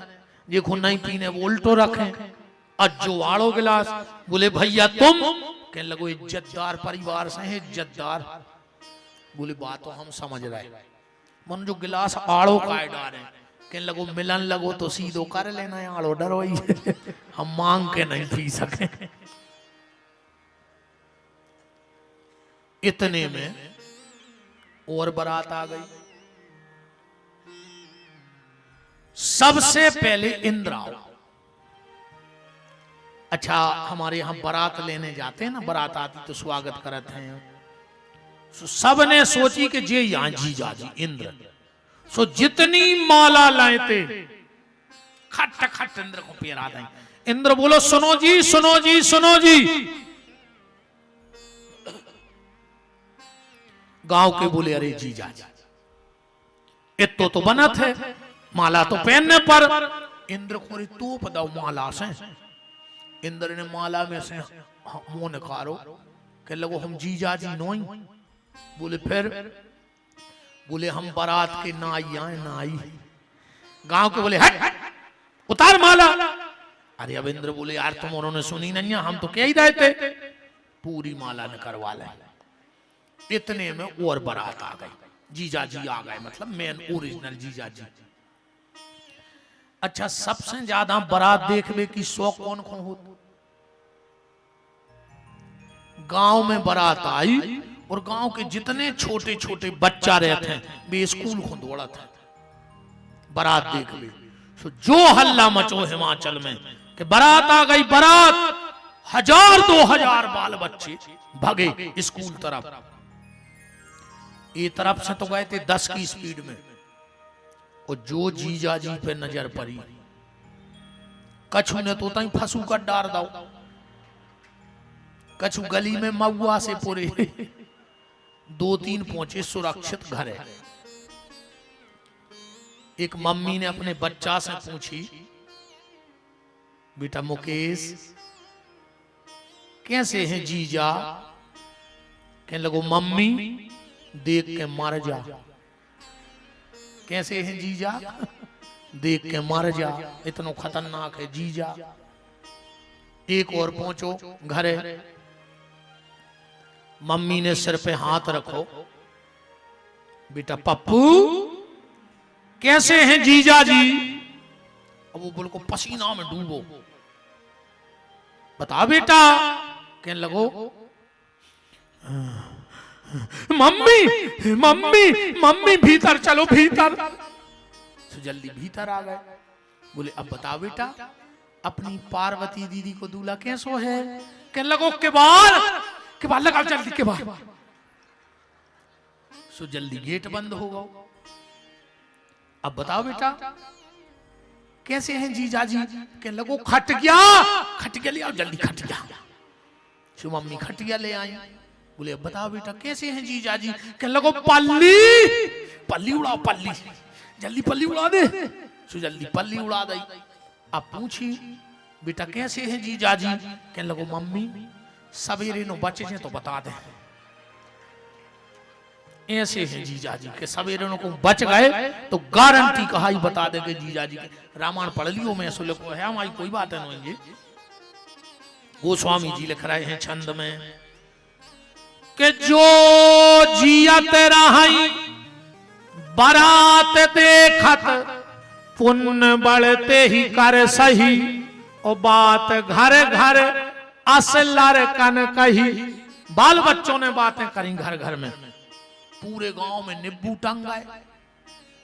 ये को नहीं पीने वो उल्टो रखे। और जो आड़ो गिलास, बोले भैया तुम, कहने लगो इज्जतदार परिवार से है, इज्जतदार। बोले बात तो हम समझ रहे, मन जो गिलास आड़ो का डारे। कहने लगो मिलन लगो तो सीधो कर लेना है, आड़ो डरो ही हम मांग के नहीं पी सके। इतने में और बारात आ गई। सबसे पहले इंद्र आओ। अच्छा हमारे यहां बारात लेने जाते हैं ना, बारात आती तो स्वागत करते हैं। सबने सोची कि जे यहां जीजा जी इंद्र। सो जितनी माला लाए थे खट खट इंद्र को पेरा दें। इंद्र बोलो सुनो जी सुनो जी सुनो जी। गांव के बोले अरे जीजा जी इतो तो बनत है, माला तो पहनने पर। इंद्र को तोप दो माला से। इंद्र ने माला में से मुंह निकारो, कह लगो हम जीजा जी नोई। बोले फिर, बोले हम बारात के नाई आए नाई। गांव के बोले हट उतार माला। अरे अब इंद्र बोले यार तुम उन्होंने सुनी नहीं है, हम तो कह ही रहे थे पूरी माला ने करवा ले। इतने में और बारात आ गई, जीजा जी आ गए, मतलब मेन ओरिजिनल जीजा जी। अच्छा सबसे ज्यादा बारात देखने की शौक कौन कौन होता। गांव में बारात आई और गांव के जितने छोटे छोटे बच्चा रहते हैं वे स्कूल को दौड़ा था बारात देख ली। तो जो हल्ला मचो हिमाचल में कि बारात आ गई बारात, 1000-2000 बाल बच्चे भागे स्कूल तरफ। ये तरफ से तो गए थे 10 की स्पीड में, और जो जीजा जी पे नजर पड़ी, कछु ने तो तई फंसू कर डार दाओ, कछु गली में महुआ से पूरे 2-3 पहुंचे सुरक्षित घर है। एक मम्मी ने अपने बच्चा से पूछी, बेटा मुकेश कैसे हैं जीजा? कहने लगो मम्मी देख के मर जा। कैसे हैं जीजा? देख के मर जा, इतना खतरनाक है जीजा। एक और पहुंचो घर है, मम्मी ने सिर पे हाथ रखो, बेटा पप्पू कैसे हैं जीजा जी? अब वो बिल्कुल पसीना में डूबो, बता बेटा। कहने लगो मम्मी मम्मी मम्मी भीतर चलो भीतर। तो जल्दी भीतर आ गए। बोले अब बताओ बेटा, अपनी पार्वती दीदी को दूल्हा कैसो है? कहने लगो के बाहर लगाओ जल्दी के बाहर। सो जल्दी गेट बंद हो गया। अब बताओ बेटा कैसे हैं जीजा जी? कहने लगो खटिया ले आओ जल्दी खटिया। सो मम्मी खटिया ले आई। बोले अब बताओ बेटा कैसे हैं जीजा जी? कहने लगो पल्ली उड़ाओ, पल्ली जल्दी पल्ली उड़ा दे। सो जल्दी पल्ली उड़ा दी। अब पूछी बेटा कैसे हैं जीजा जी? कहने लगो मम्मी सवेरे नो बचे हैं तो बता दे। ऐसे हैं जीजा जी के सवेरे को बच गए तो गारंटी कहा ही बता देंगे जीजा जी के। रामायण पढ़ लियो मैं सुले को है हमारी कोई बात है नहीं। गोस्वामी जी लिख रहे हैं छंद में कि जो जियत रही बारात देखत पुण्य बढ़ते ही कर सही, और बात घर घर असलर कन कही। बाल बच्चों ने बातें करी घर घर में, पूरे गांव में निब्बू टंग गए,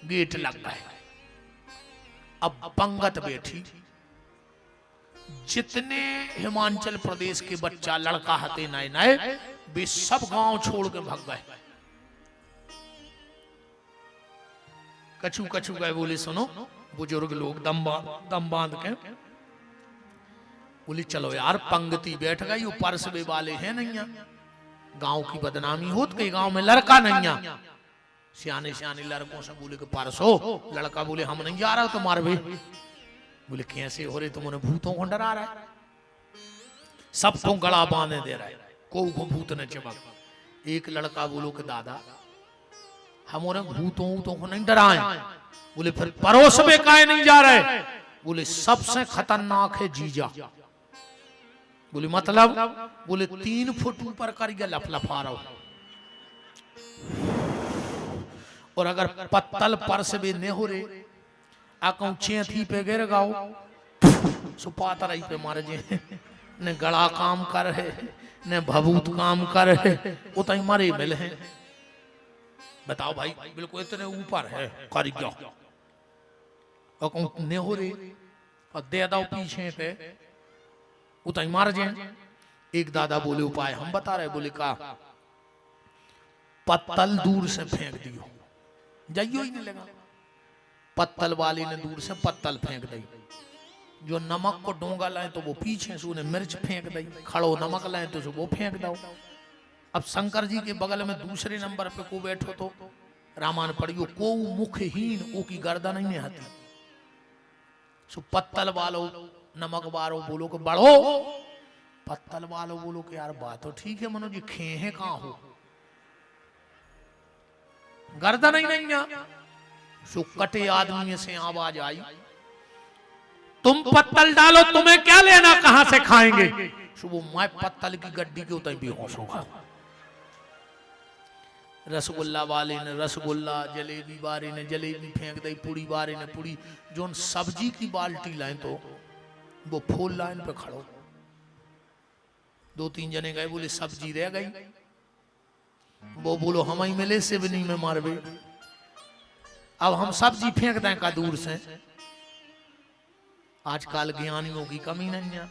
गेट लग गए। अब पंगत बैठी, जितने हिमाचल प्रदेश के बच्चा लड़का हते नए नए वे सब गांव छोड़ के भाग गए। कछु गए। बोले सुनो बुजुर्ग लोग दम बांध के बोले चलो यार पंगति बैठ गई, वो परसवे वाले हैं नहीं, गांव की बदनामी होत के गांव में लड़का नहीं। सियाने लड़कों से बोले कि परसो लड़का बोले हम नहीं जा रहा तो मार भी। बोले कैसे हो रहे? तुम उन्हें भूतों को डरा रहा है, सबको गला बांधे दे रहा है, को भूत न चिपक। एक लड़का बोलो कि दादा हम उन्हें भूतों को नहीं डराए। बोले फिर परोस में काहे नहीं जा रहे? बोले सबसे खतरनाक है जीजा। बोले मतलब? बोले 3 फुट ऊपर कर गया लफलफा रहा हो, और अगर पत्तल पर से भी नहीं हो रे आकौ चेथी पे गिर गाओ सुपात रही पे मारे जे ने गड़ा काम कर है ने भभूत काम कर है, वो तो मारे मिल है। बताओ भाई बिल्कुल इतने ऊपर है कर गया नहीं हो रे और दे दो पीछे पे उतई मार जाए। एक दादा बोले उपाय हम बता रहे। बोले का पत्तल दूर से फेंक दियो, जाइयो ही नहीं लगा। पत्तल वाले ने दूर से पत्तल फेंक दी। जो नमक को डोंगा लाए तो वो पीछे से उन्हें मिर्च फेंक दी, खड़ो नमक लाए तो वो फेंक दो। अब शंकर जी के बगल में दूसरे नंबर पे को बैठो तो रामायण पढ़ियो, को मुखहीन ओ की गर्दन नहीं हती। सो पत्तल वालो नमक वालो बोलो कि बढ़ो, पत्तल वालो बोलो कि यार बात तो ठीक है मनोज जी, खेहे कहां हो, गर्दन ही नहीं। सो कटे आदमी से आवाज आई, तुम पत्तल डालो तुम्हें क्या लेना, कहां से खाएंगे। सो वो मैं पत्तल की गड्डी के उतर बेहोश होगा। रसगुल्ला वाले ने रसगुल्ला, जलेबी वाले ने जलेबी फेंक दी, पूड़ी वाले ने पूड़ी। जो सब्जी की बाल्टी लाए तो वो फूल लाइन पे खड़ो। 2-3 जने गए, बोले सब्जी रह गई। वो बोलो हम ही मिले सिवनी में मारवे, अब हम सब्जी फेंक दें का दूर से। आजकल ज्ञानियों की कमी नहीं है,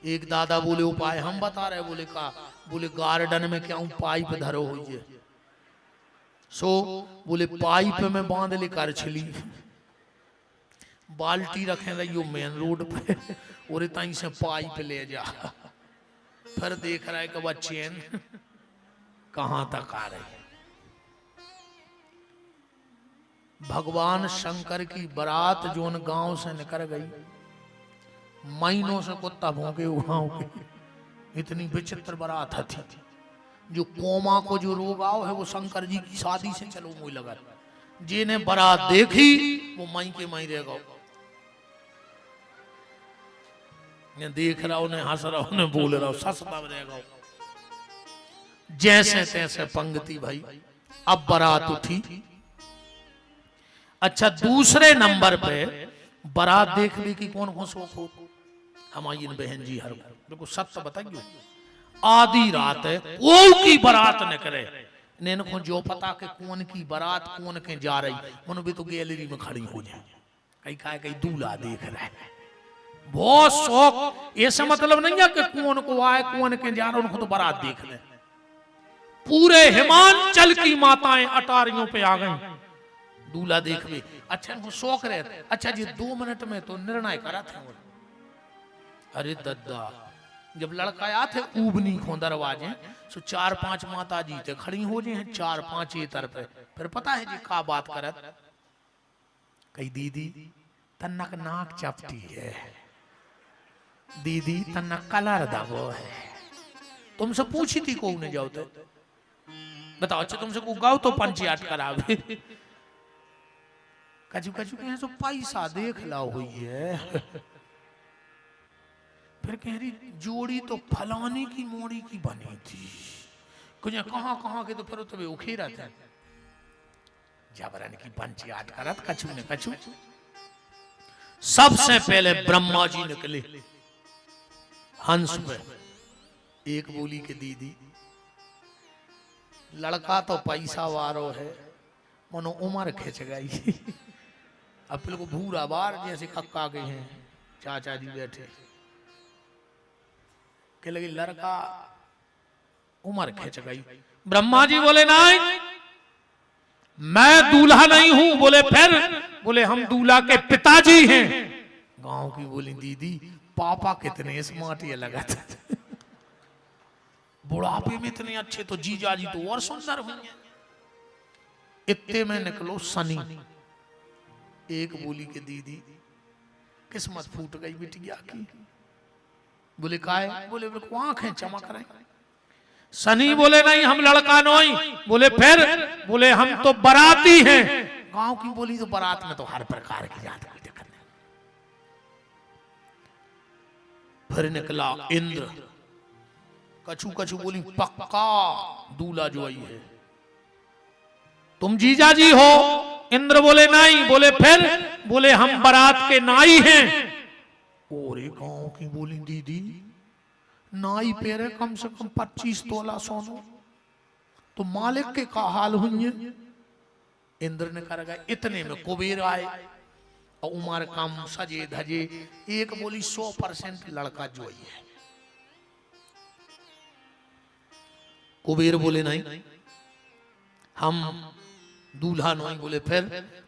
एक दादा बोले उपाय हम बता रहे, बोले का, बोले गार्डन में क्या पाइप धरो हुई है, सो बोले पाइप में बांध ले कर छिली, बाल्टी रखे रहियो मेन रोड पे और तई से पाइप ले जा, फिर देख रहा है कि वह चैन कहां तक आ रही है। भगवान शंकर की बारात जोन गांव से निकल गई, महीनों से कुत्ता भौंके गांव के, इतनी विचित्र बारात थी। जो कोमा को जो रोग आओ है वो शंकर जी की शादी से चलो मुझे लगा, जिन्हें बारात देखी वो मई के मई रह गो, देख रहा उन्हें, हंस रहा उन्हें, बोल रहा सस्ता रह गो, जैसे तैसे पंक्ति भाई। अब बारात उठी। अच्छा, दूसरे नंबर पे बारात देख ली कि कौन कौन शौक हो, हमारी बहन जी हर बिल्कुल सत्य बताइए, आधी रात है कोई की बारात न करे, इनको जो पता के कौन की बारात कौन के जा रही, उन भी तो गैलरी में खड़ी हो जाए, कहीं कहा कहीं दूल्हा देख रहा है, बहुत शौक। ऐसा मतलब नहीं है कि कौन को आए कौन के जा रहा, उनको तो बारात देख ले। पूरे हिमाचल की माताएं अटारियों पे आ गई दूल्हा देखने। अच्छा इनको शौक रहे, अच्छा जी 2 मिनट में तो निर्णय करा थे। अरे दद्दा, जब लड़का आया थे ऊबनी खो दरवाजे, सो 4-5 माता जी थे खड़ी हो जाए, 4-5 ये तरफ। फिर पता है जी का बात करत, कही दीदी तन्नक नाक चपटी है, दीदी तन्नक कलर दबो है। तुमसे पूछी थी को ने जाओ तो बताओ, अच्छा तुमसे को गाओ तो पंचायत करावे, कचू कचू कहे तो पैसा देख लाओ हुई है। फिर कह रही जोड़ी तो फलाने की मोड़ी की बनी थी, कुछ कहां कहां के, तो फिर तो वे उखेरा था। जबरन की पंचायत करत कछू ने कछू। सबसे पहले ब्रह्मा जी निकले हंस पे, एक बोली के दीदी लड़का तो पैसा वारो है, मनो उम्र खिंच गई। अब फिर को भूरा बार जैसे कक्का गए हैं, चाचा जी बैठे के लगे लड़का उम्र खिंच गई। ब्रह्मा जी बोले नहीं, मैं दूल्हा नहीं हूं। बोले फिर? बोले हम दूल्हा के पिताजी हैं। गांव की बोली दीदी पापा कितने स्मार्ट ये लगा था, बुढ़ापे में इतने अच्छे, तो जीजा जी तो और सुंदर हुए। इतने में निकलो सनी, एक बोली के दीदी किस्मत फूट गई बिटिया की। बोले काहे? बोले आंखें चमक रही। सनी बोले नहीं हम लड़का नहीं। बोले फिर? बोले हम तो बाराती हैं। गांव की बोली तो बारात में तो हर प्रकार की जात की दिक्कत नहीं। फिर निकला इंद्र, कछू कछू बोली पक्का दूल्हा जो आई है, तुम जीजा जी हो? इंद्र बोले नहीं। बोले फिर? बोले हम बारात के नाई हैं। और एक गांव की बोली दीदी नाई पेरे कम से कम 25 तोला सोना, तो मालिक के का हाल हुई है? इंद्र ने कर गए। इतने में कुबेर आए और उमर कम सजे धजे। एक बोली 100% लड़का जो है। कुबेर बोले नहीं हम दूल्हा नहीं। बोले फिर?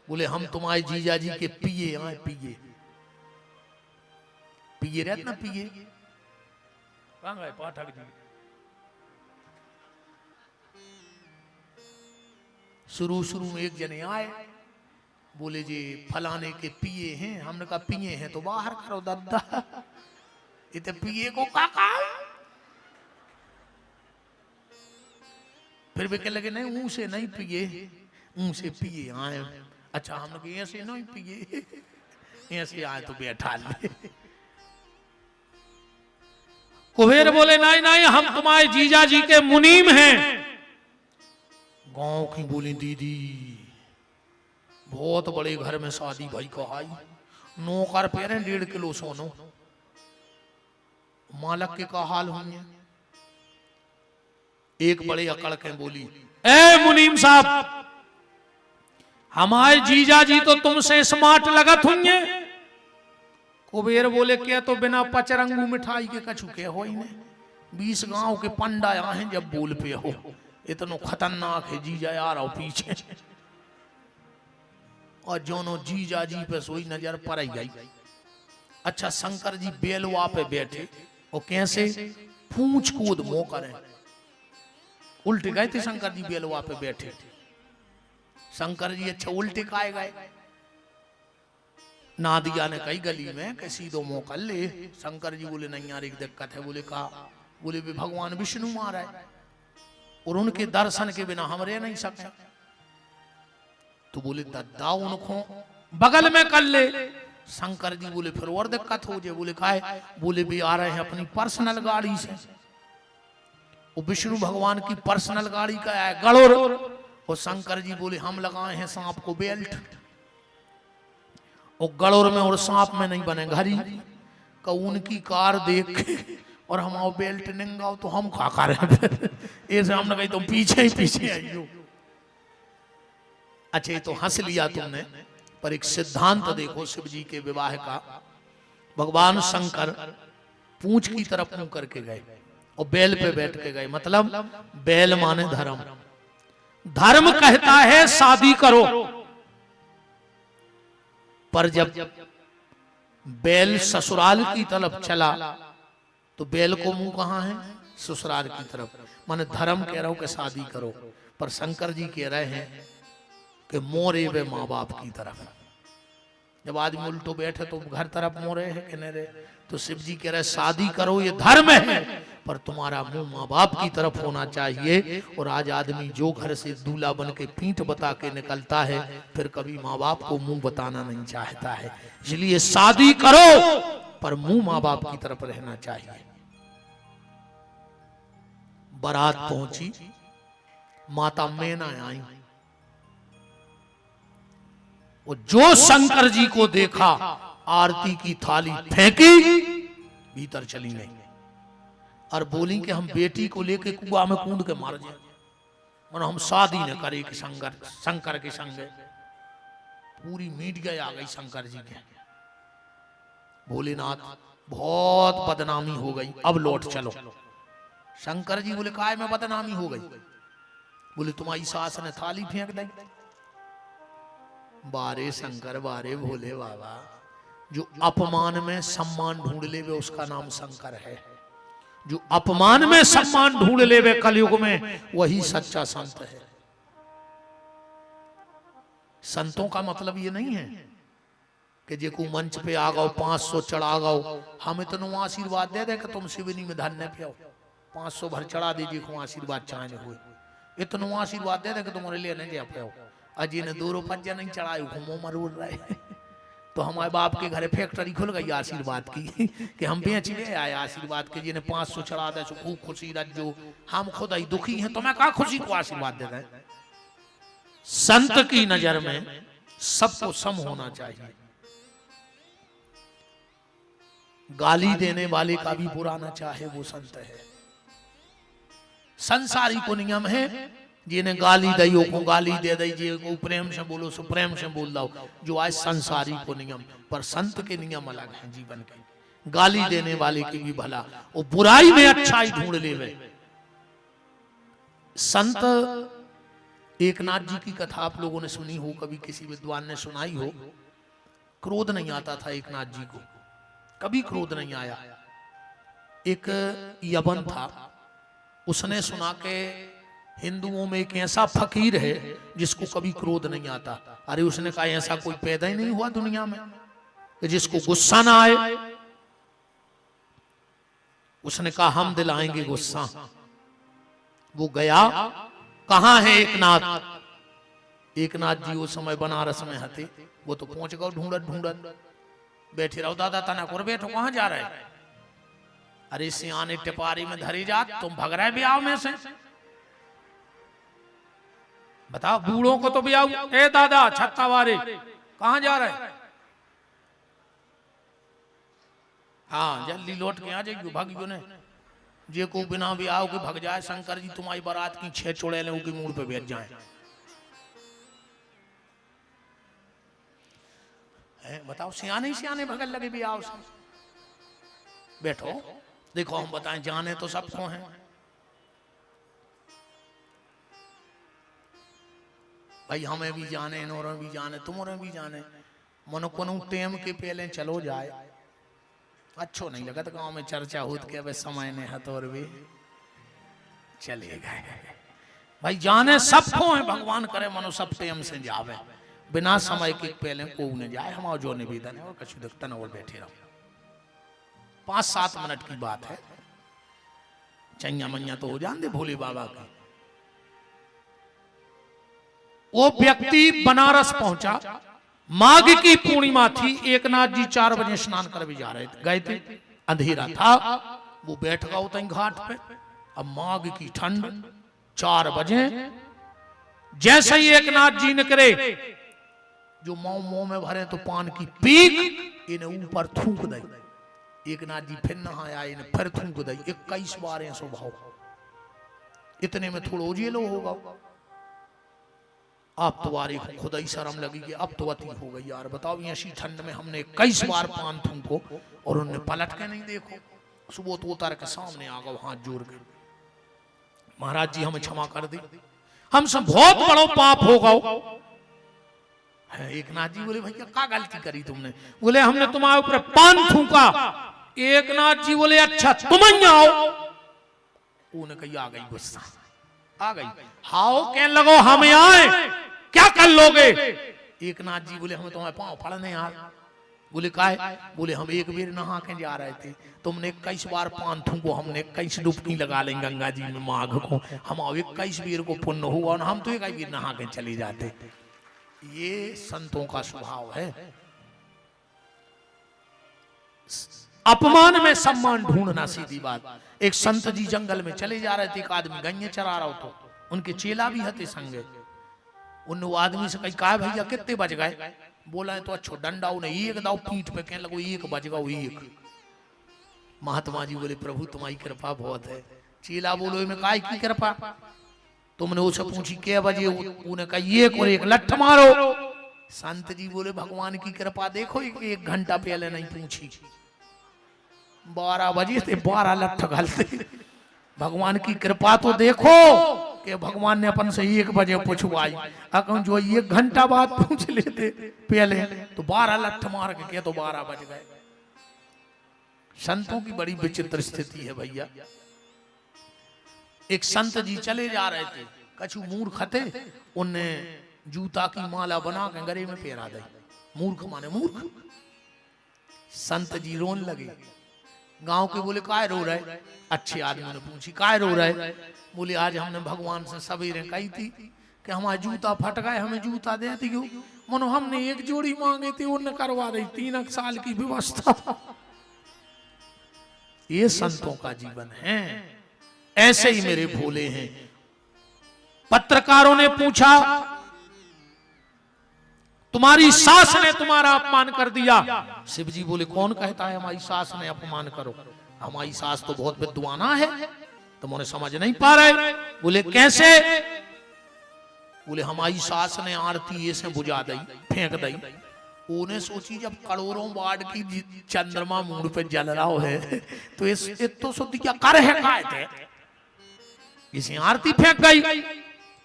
बोले हम तुम्हारे जीजा जी के पिए आए। पिए पिए रहते ना, पिए कहां गए पाठक जी? शुरू में एक जने आए, बोले जी फलाने के पिए हैं। हमने कहा पिए हैं तो बाहर करो दद्दा, इतने पिए को काका। फिर वे कह लगे नहीं मुंह से नहीं पिए, मुंह से पिए आए। अच्छा हमने कहा ऐसे नहीं पिए, ऐसे आए तो बैठा ले। कुबेर बोले नहीं नहीं हम तुम्हारे जीजा जी के मुनीम हैं। गांव की बोली दीदी बहुत बड़े घर में शादी भाई कहाई, नौकर पेरे 1.5 किलो सोनो, मालक के का हाल हुई। एक बड़े अकड़ के बोली ए मुनीम साहब, हमारे जीजा जी तो तुमसे स्मार्ट लगत हुई। कुबेर बोले क्या तो बिना पचरंगू मिठाई के कछु के हो ही नहीं, 20 गांव के पंडा आए जब बोल पे हो, इतना खतरनाक है जीजा यार और पीछे। और जोनो जीजा जी पे सोई नजर पड़ गई। अच्छा शंकर जी बेलवा पे बैठे और कैसे पूंछ कूद मोह करे, उल्टे गए थे शंकर जी बेलवा पे बैठे। शंकर जी अच्छा उल्टे खाए गए, नादिया ने कही गली में कि सीधो मुंह कर ले। शंकर जी बोले नहीं यार एक दिक्कत है। बोले कहा? बोले भी भगवान विष्णु मारा है और उनके दर्शन के बिना हम रह नहीं सकते। तो बोले दद्दा उनको बगल में कर ले। शंकर जी बोले फिर और दिक्कत हो जाए। बोले काहे? बोले भी आ रहे हैं अपनी पर्सनल गाड़ी से। वो विष्णु भगवान की पर्सनल गाड़ी का है गड़ोर। और शंकर जी बोले हम लगाए हैं सांप को बेल्ट, और गड़ोर में और सांप में नहीं बने घड़ी का। उनकी कार देख के और हम आओ बेल्ट निंगाओ तो हम खा खा रहे ऐसे हमने कही तो पीछे ही पीछे आइयो। अच्छा ये तो हंस लिया तुमने, पर एक सिद्धांत देखो शिव जी के विवाह का। भगवान शंकर पूंछ की तरफ मुंह करके गए और बैल पे बैठ के गए। मतलब बैल माने धर्म। धर्म कहता है शादी करो, पर जब बैल ससुराल की तरफ चला तो बैल को मुंह कहां है? ससुराल की तरफ। माने धर्म कह रहा हूं कि शादी करो, पर शंकर जी कह रहे हैं कि मोरे वे माँ बाप की तरफ। जब आदमी उल्टो बैठे तो घर तरफ मोरे है कि नहीं रे? तो शिव जी कह रहे शादी करो ये धर्म है, पर तुम्हारा मुंह माँ बाप की तरफ होना चाहिए। और आज आदमी जो घर से दूल्हा बन के पीठ बता के निकलता है फिर कभी माँ बाप को मुंह बताना नहीं चाहता है। इसलिए शादी करो पर मुंह माँ बाप की तरफ रहना चाहिए। बारात पहुंची, माता मैना आई, और जो शंकर जी को देखा आरती की थाली फेंकी, भीतर चली गई और बोली कि हम बेटी को लेके कुआं में कूद के मार जाए, और हम शादी न करे कि शंकर के संग। पूरी मीडिया आ गई शंकर जी के। भोलेनाथ बहुत बदनामी हो गई, अब लौट चलो। शंकर जी बोले काय में बदनामी हो गई? बोले तुम्हारी सास ने थाली फेंक दी। बारे शंकर बारे भोले बाबा, जो अपमान में सम्मान ढूंढ ले वे उसका नाम शंकर है। जो अपमान में सम्मान ढूंढ ले वे कलयुग में वही सच्चा संत है। संतों का मतलब ये नहीं है कि जे को मंच पे आ गओ 500 चढ़ा गओ, हम इतना आशीर्वाद दे दे कि तुम शिवनी में धन्य पियो, 500 भर चढ़ा दीजिए को आशीर्वाद चाहे हुए। इतना आशीर्वाद दे दे कि तुम्हारे लिए नहीं जा पाओ। अजी ने 2 रुपया नहीं चढ़ाए घूमो मरूर रहे। तो हमारे बाप के घरे फैक्ट्री खुल गई आशीर्वाद की कि हम बेच ले आए आशीर्वाद के। जिन्हें 500 चढ़ा दे सो खूब खुशी रज्जो। हम खुद ही दुखी हैं तो मैं कहा खुशी को आशीर्वाद दे रहे। संत की नजर में सबको सम होना चाहिए। गाली देने वाले का भी बुरा ना चाहे वो संत है। संसारी को नियम है, जिन्हें गाली दइयो को गाली दे दीजिए, को प्रेम से बोलो सो प्रेम से बोल दो, जो आज संसारी को नियम। पर संत के नियम अलग हैं जीवन के। गाली देने वाले की भी भला, और बुराई में अच्छाई ढूंढ ले वे। संत एकनाथ जी की कथा आप लोगों ने सुनी हो, कभी किसी विद्वान ने सुनाई हो। क्रोध नहीं आता था एकनाथ जी को, कभी क्रोध नहीं आया। एक यवन था, उसने सुना के हिंदुओं में एक ऐसा फकीर है जिसको कभी क्रोध नहीं आता। अरे उसने कहा ऐसा कोई पैदा ही नहीं हुआ दुनिया में कि जिसको गुस्सा ना आए। उसने कहा हम दिलाएंगे गुस्सा। वो गया, कहां है एकनाथ? एकनाथ जी उस समय बनारस में हते। वो तो पहुंच गए ढूंढत ढूंढत। बैठे रहो दादा तना को, बैठो कहां जा रहे? अरे सियाने टिपारी में धरी जात, तुम भग रहे ब्याह में से। बताओ बूढ़ों को तो ब्याह। ए दादा छत्ता वारे कहां जा रहे? हाँ जल्दी लौट के आ जाइयो, भागियो ने। जे को बिना ब्याह के भग जाए, शंकर जी तुम्हारी बारात की 6 चुड़ैलें उनकी मूड पे बैठ जाए। बताओ सियाने ही सियाने भगल लगे भी आओ से। बैठो देखो हम बताएं, जाने तो सबको हैं। भाई हमें भी जाने, इन्होंने भी जाने, तुम्हारे भी जाने। मनो कोनो टेम के पहले चलो जाए, अच्छो नहीं लगा। तो गाँव में चर्चा होत के अब समय ने हतोर भी चले गए। भाई जाने सबको है, भगवान करे मनो सब टेम से जावे, बिना समय के पहले को न जाए। हमारा जो निवेदन है और कछु देखता न और बैठे रहो। 5-7 मिनट की बात है, चैया मैया तो हो जान दे भोले बाबा की। वो व्यक्ति बनारस पहुंचा, माघ की पूर्णिमा थी। एकनाथ जी 4 बजे स्नान कर भी जा रहे थे, गए थे, अंधेरा था। वो बैठ गया उतनी घाट पे। अब माघ की ठंड, 4 बजे जैसे ही एकनाथ जी निकले, जो मुंह में भरे तो पान की पीक इन्हें ऊपर थूक दी। एकनाथ जी फिर नहाया, इन्हें फिर थूक दी। 21 बार ऐसो भाव। इतने में थोड़ा उजेलो होगा। अब तो वारी खुदा ही शर्म लगी कि अब तो अति हो गई यार। बताओ ऐसी ठंड में हमने 21 बार पान थूको और उन्हें पलट के नहीं देखो। सुबह तो उतर के सामने आ गए हाथ जोड़ के, महाराज जी हमें क्षमा कर दी, हमसे बहुत बड़ो पाप हो गओ। एकनाथ जी बोले भैया क्या गलती करी तुमने? बोले हमने तुम्हारे ऊपर पान थूका। एकनाथ जी बोले अच्छा तुम आओ। उन्हें कही आ गई गुस्सा, आ गई। हाओ कहने लगो हम आए, क्या कर लोगे? एकनाथ जी बोले हमें तुम्हारे पांव पड़ने यार। बोले काय? बोले हम एक बेर नहा के जा रहे थे, तुमने 21 बार पान थूको, हमने 21 डुबकी लगा लें गंगा जी में माघ को, हम 21 बेर को पुण्य हुआ और हम तो 1 बेर नहा के चले जाते। ये संतों का स्वभाव है, अपमान में सम्मान ढूंढना, सीधी बात। एक संत जी जंगल में चले जा रहे थे, एक आदमी गन्ने चरा रहा हो, तो उनके चेला भी हते संगे। उन आदमी से कही कहा भैया कितने बज गए? बोला है तो अच्छो डंडा उन्हें एक दाओ पीठ पे, कहने लगो 1 बज गओ 1। महात्मा जी बोले प्रभु तुम्हारी कृपा बहुत है। चेला बोलो में काय की कृपा? तुमने उसे पूछी क्या बजे? उन्हें कहा 1 और 1 लठ मारो। संत जी बोले भगवान की कृपा देखो, 1 घंटा पहले नहीं पूछी। 12 बजे थे, 12 लठ घलते। भगवान की कृपा तो देखो कि भगवान ने अपन से 1 बजे पूछवाई। अगर जो 1 घंटा बाद पूछ लेते पहले तो 12 लठ मार के तो 12 बज गए। संतों की बड़ी विचित्र स्थिति है भैया। एक संत जी चले जा रहे थे, कछु मूर्ख थे, उनने जूता की माला बना के गले में पहरा दी। मूर्ख माने मूर्ख। संत जी रोन लगे। गांव के बोले काय रो रहे? अच्छे आदमी ने पूछी काय रो रहे? बोले आज हमने भगवान से सवेरे कही थी कि हमारा जूता फट गए, हमें जूता दे दियो। मनो हमने 1 जोड़ी मांगे थी, उन्होंने करवा दी 3 साल की व्यवस्था। ये संतों का जीवन है। ऐसे ही मेरे भोले हैं। पत्रकारों ने पूछा तुम्हारी सास ने तुम्हारा अपमान कर दिया। शिव जी बोले कौन कहता है हमारी सास ने अपमान करो? हमारी सास तो बहुत विद्वाना है, तुमने समझ नहीं पा रहे। बोले कैसे? बोले हमारी सास ने आरती ऐसे बुझा दी, फेंक दी। उन्हें सोची जब करोड़ों वाट की चंद्रमा मूड पे जल रहा है तो इस तो शुद्ध क्या कर है काय थे? इसे आरती फेंक गई।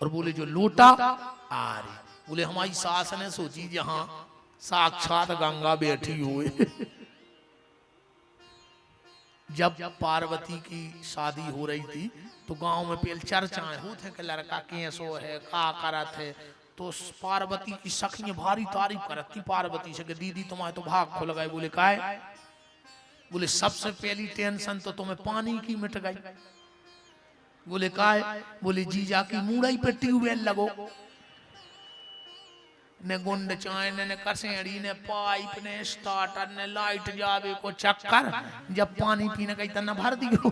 और बोले जो लोटा आ रही। बोले हमारी सास ने सोची जहां साक्षात गंगा बैठी हुई। जब पार्वती की शादी हो रही थी तो गांव में पहले चर्चाएं होते हैं कि लड़का कैसो है, का करत है। तो पार्वती की सखी भारी तारीफ करती पार्वती से कि दीदी तुम्हारे तो भाग खुल गए। बोले काय? बोले सबसे पहली टेंशन तो तुम्हें पानी की मिट गई। बोले काय? बोले जीजा की मुड़ई पे ट्यूबवेल लगो। ने गुंड चाय ने कसेड़ी ने पाइप ने स्टार्टर ने लाइट जावे को चक्कर, जब पानी पीने का इतना भर दियो।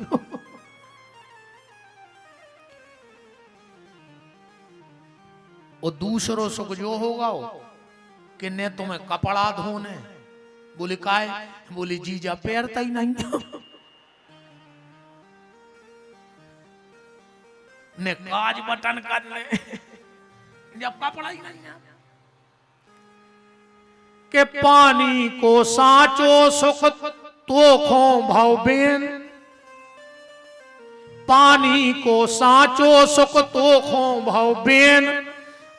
और दूसरों सुख जो होगा कि ने तुम्हें कपड़ा धोने। बोले काय? बोले जीजा पैरता ही नहीं। ने काज बटन करने, जब कपड़ा ही नहीं है। के पानी को साचो सुख तो खो भवबेन, पानी को साचो सुख तो खो भवबेन,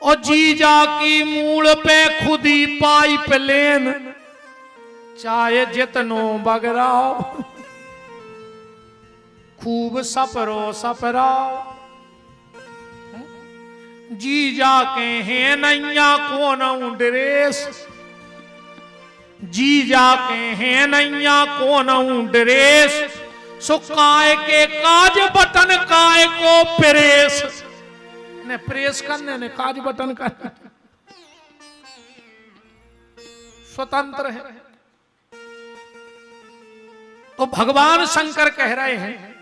और जीजा की मूल पे खुदी पाइप लेन, चाहे जितनो बगराओ खूब सपरो सपराओ। जीजा के हैं नैया कौन ड्रेस, जीजा के हैं नैया कौन ड्रेस, सो काय के काज बटन काय को प्रेस, ने प्रेस करने ने काज बटन करने, स्वतंत्र है। तो भगवान शंकर कह रहे हैं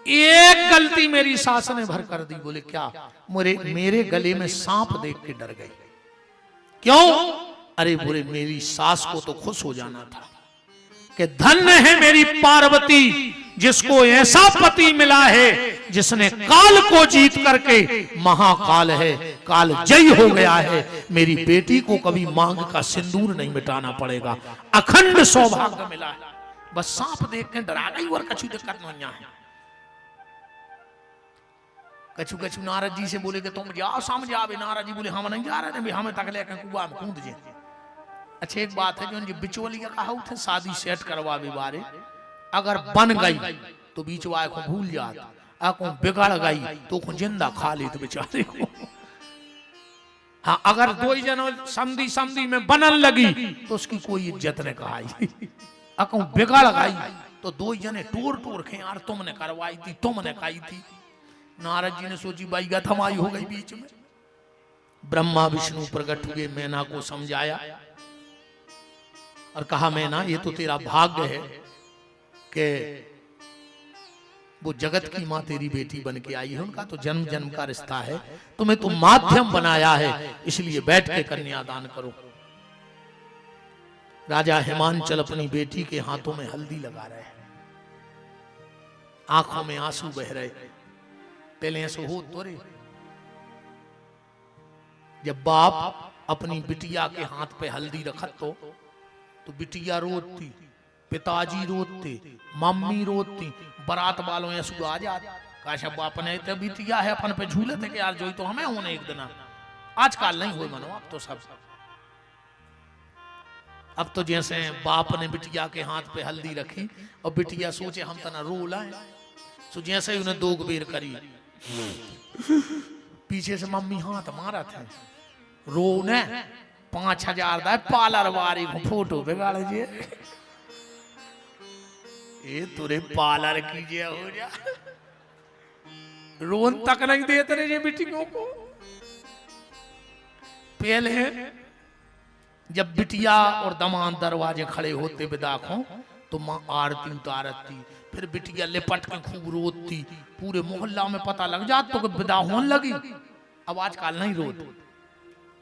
एक गलती मेरी सास ने भर कर दी। बोले क्या? मेरे गले में सांप देख के डर गई। क्यों? अरे बोले मेरी सास को तो खुश हो जाना था कि धन्य है मेरी पार्वती जिसको ऐसा पति मिला है जिसने काल को जीत करके, महाकाल है, काल जय हो गया है, मेरी बेटी को कभी मांग का सिंदूर नहीं मिटाना पड़ेगा, अखंड सौभाग्य मिला है। बस सांप देख के डरा गई और कछु दिक्कत नहीं है। कछु कछु नारद जी से बोले कि तुम जाओ समझ आवे। नारद जी बोले हम नहीं जा रहे, हमें तक लेकर कुआं में कूद जाए। अच्छा एक बात है जो बिचौलिया कहा थे शादी सेट करवावे बारे, अगर बन गई तो बीच वाले को भूल जात, को बिगड़ गई तो को जिंदा खा ले तो बेचारे को। हाँ अगर दो ही जनों समधी समधी में बनन लगी तो उसकी कोई इज्जत ने कहाई, अको बिगड़ गई तो दो ही जने टूर टूर खे यार तुमने करवाई थी, तुमने खाई थी। नारद जी ने सोची भाई गथमाई हो गई बीच में। ब्रह्मा विष्णु प्रकट हुए, मैना को समझाया और कहा मैना ये तो तेरा भाग्य है कि वो जगत की मां तेरी बेटी बन के आई है, उनका तो जन्म जन्म का रिश्ता है, तुम्हें तो माध्यम बनाया है, इसलिए बैठ के कन्यादान करो। राजा हिमांचल अपनी बेटी के हाथों में हल्दी लगा रहे हैं, आंखों में आंसू बह रहे। पहले ऐसे हो तो रे जब बाप अपनी बिटिया के हाथ पे हल्दी रखत तो बिटिया रोती, पिताजी रोते, मम्मी रोती, बारात वालों ऐसू आ जाते। काश अब अपने तो बिटिया है अपन पे झूले थे कि यार जो तो हमें होने एक दिन। आजकल नहीं हुए मनो, अब तो सब अब तो जैसे बाप ने बिटिया के हाथ पे हल्दी रखी और बिटिया सोचे हम तना रो लाए, तो जैसे ही उन्हें 2 बेर करी पीछे से मम्मी हाथ मारा था रो ने 5000 दा पार्लर वाली को फोटो बिगाड़ जे ये तुरे पार्लर कीजिए हो जा, रोन तक नहीं देते रे बेटियों को। पहले जब बिटिया और दमाद दरवाजे खड़े होते विदा को तो माँ आरती उतारती, फिर बिटिया लिपट के खूब रोती, पूरे मोहल्ला में पता लग जाता तो विदा होने लगी। अब आजकल नहीं रोती।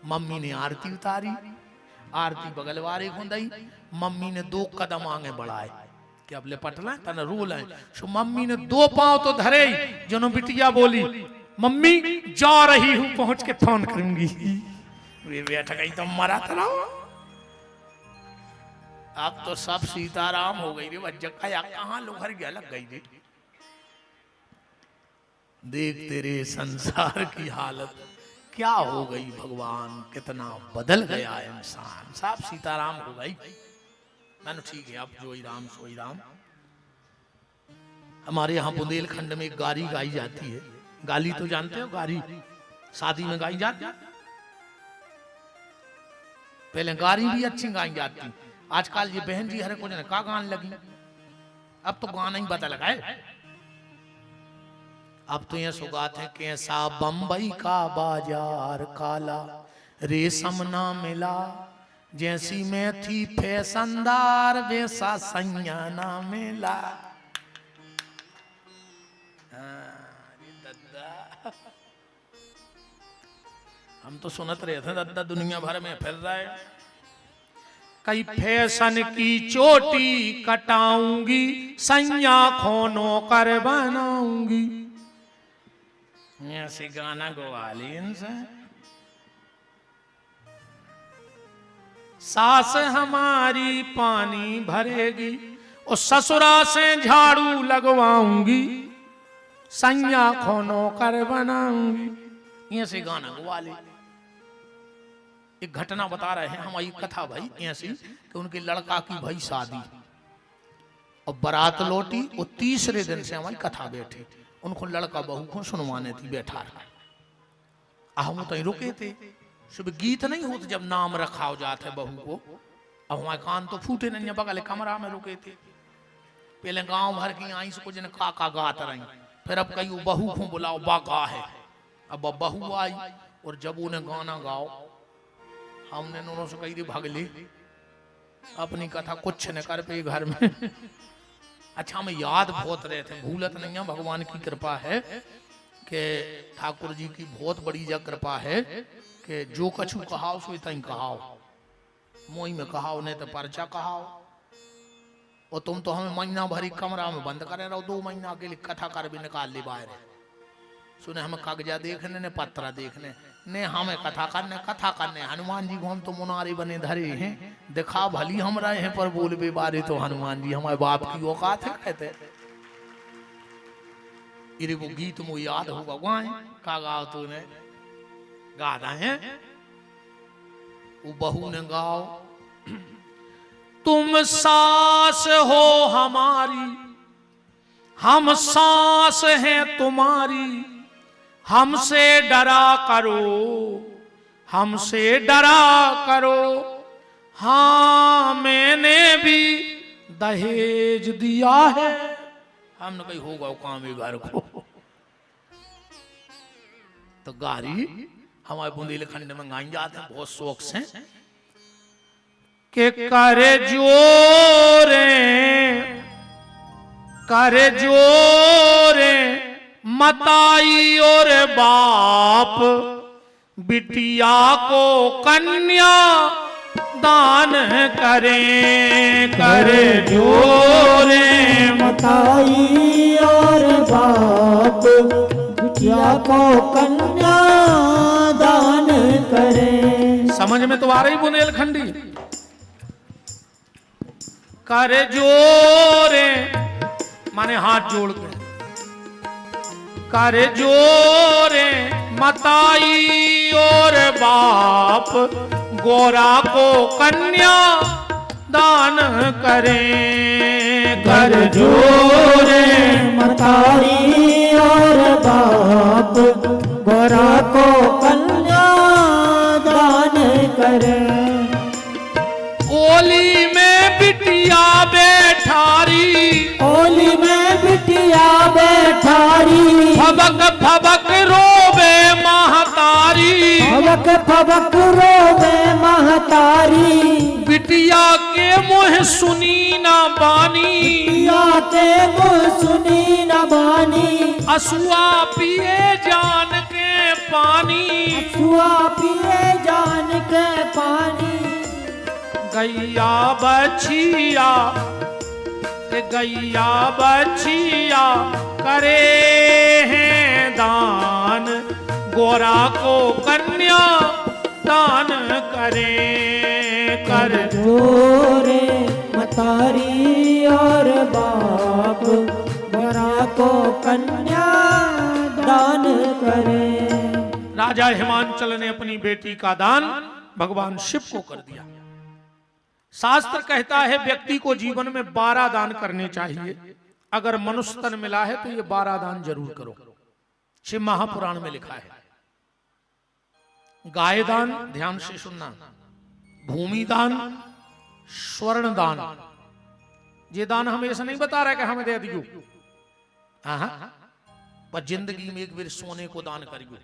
मम्मी ने आरती उतारी, आरती बगल वाले को दी, मम्मी ने 2 कदम आगे बढ़ाए कि अब लिपट लाए तन रो लाए। सो मम्मी ने 2 पांव तो धरे, जनो बिटिया बोली मम्मी जा रही हूं, पहुंच के फोन करूंगी। वे बैठ गई तो मरा तरह। अब तो सब सीताराम हो गई रे बच्चा, या कहां लोहर गया लग गई रे। देख तेरे संसार की हालत क्या हो गई, भगवान कितना बदल गया इंसान। सब सीताराम हो गई। मैंने ठीक है अब जो ही राम सोई राम। हमारे यहाँ बुंदेलखंड में एक गारी गाई जाती है, गाली तो जानते हो, गारी शादी में गाई जाती। पहले गारी भी अच्छी गाई जाती, आजकल ये बहन जी हर कुछ का गान लगी। अब तो गाना ही बता लगा है। अब तो ये सुगात है कैसा बंबई का बाजार काला, रेशम ना मिला जैसी मैं थी फैशनदार, वैसा सैया ना मिला। हम तो सुनत रहे थे दद्दा दुनिया भर में फिर रहा है। कई फैशन की चोटी कटाऊंगी, सैया खोनो कर बनाऊंगी। ऐसे गाना गवा ली इनसे। सास हमारी पानी भरेगी और ससुरा से झाड़ू लगवाऊंगी, सैया खोनो कर बनाऊंगी। ये से गाना गवा ले। एक घटना बता रहे हैं हमारी कथा भाई ऐसी कि उनके लड़का की भाई शादी और बारात लौटी और तीसरे दिन से हमारी कथा बैठी। उनको लड़का बहू को सुनवाने थी बैठा हम तो रुके थे। सुबह गीत नहीं होते जब नाम रखा हो जाते बहू को। अब हमारे कान तो फूटे नहीं, बगल कमरा में रुके थे। पहले गांव भर की आई से कुछ ने काका गात रही, फिर अब कहीं बहू को बुलाओ बा गा है। अब बहू आई और जब उन्हें गाना गाओ हमने दोनों से कही थी भगली अपनी कथा कुछ न कर पे घर में। अच्छा हमें याद बहुत रहे थे, भूलत नहीं है। भगवान की कृपा है कि ठाकुर जी की बहुत बड़ी जग कृपा है कि जो कछु कहाओ सो तई कहाओ, मोई में कहाओ नहीं तो पर्चा कहाओ। और तुम तो हमें महीना भरी कमरा में बंद करे रहो, 2 महीना के लिए कथा कर भी निकाल ली बाहर। सुने हमें कागजा देखने ने पत्रा देखने ने हमें कथा करने। हनुमान जी को हम तो मुनारे बने धरे हैं, दिखा भली हम रहे हैं पर बोल बे बारे तो हनुमान जी हमारे बाप की औकात है कहते। इरे वो गीत मुझे याद होगा वहां का गाओ तूने गा रहे हैं। वो बहू ने गाओ तुम सास हो हमारी, हम सास हैं तुम्हारी, हमसे डरा करो, हमसे डरा करो। हाँ मैंने भी दहेज दिया है। हमने कही होगा वो काम है घर को। तो गारी हमारे बुंदेलखंड में गाई जाते हैं बहुत शौक से के करे जोरे मताई और बाप, बिटिया को कन्या दान करें। करे जोरे मताई और बाप, बिटिया को कन्या दान करें। समझ में तो आ रही बुंदेलखंडी। कर जोरे माने हाथ जोड़ के, कर जोरे मताई और बाप, गोरा को कन्या दान करें। कर जोरे मताई और बाप, गोरा को कन्या दान करें। ओली में बिटिया बैठारी, ओली में बिटिया बैठारी, फबक फबक रोबे महतारी, फबक फबक रोबे महतारी। बिटिया के मुँह सुनी ना बानी, बिटिया के मुँह सुनी ना बानी। असुआ पिए जान के पानी, असुआ पिए जान के पानी। गैया बछिया गैया बछिया करे हैं दान, गोरा को कन्या दान करें। कर जोरे मतारी और बाप, गोरा को कन्या दान करें। राजा हिमांचल ने अपनी बेटी का दान भगवान शिव को कर दिया। शास्त्र कहता है व्यक्ति को जीवन में 12 दान करने चाहिए। अगर मनुष्य तन मिला है तो ये 12 दान जरूर करो। शिव महापुराण में लिखा है गाय दान, ध्यान से सुनना, भूमि दान, स्वर्ण दान। ये दान हमें ऐसा नहीं बता रहा कि हमें दे दियो, पर जिंदगी में एक बार सोने को दान करियो।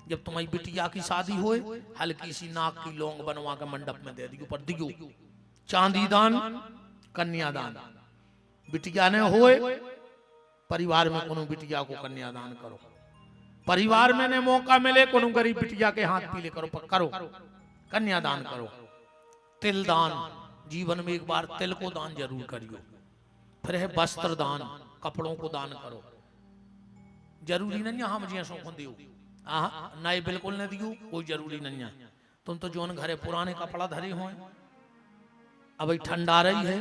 जब तुम्हारी बिटिया की शादी होए हल्की सी नाक की लौंग बनवा के मंडप में दे दियो, पर दियो। चांदी दान, कन्या दान। बिटिया ने होए परिवार में कोनो बिटिया को कन्या दान करो। परिवार में ने मौका मिले कोनो गरीब बिटिया के हाथ पीले करो, पर करो कन्या दान करो। तिल दान, जीवन में एक बार तिल को दान जरूर करियो। फिर है वस्त्र दान, कपड़ों को दान करो। जरूरी नहीं हम जिया सो दियो, नए बिल्कुल न दियो, कोई जरूरी नहीं है। तुम तो जोन घरे पुराने कपड़ा धरे हो, अब ठंडा रही है,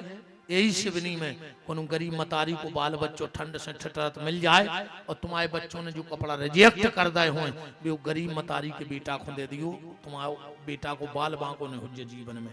यही शिवनी में कोनो गरीब मतारी को बाल बच्चों ठंड से ठटरत मिल जाए और तुम्हारे बच्चों ने जो कपड़ा रिजेक्ट कर दे हो वो गरीब मतारी के बेटा को दे दियो, तुम्हारे बेटा को बाल बांको ने हो जीवन में।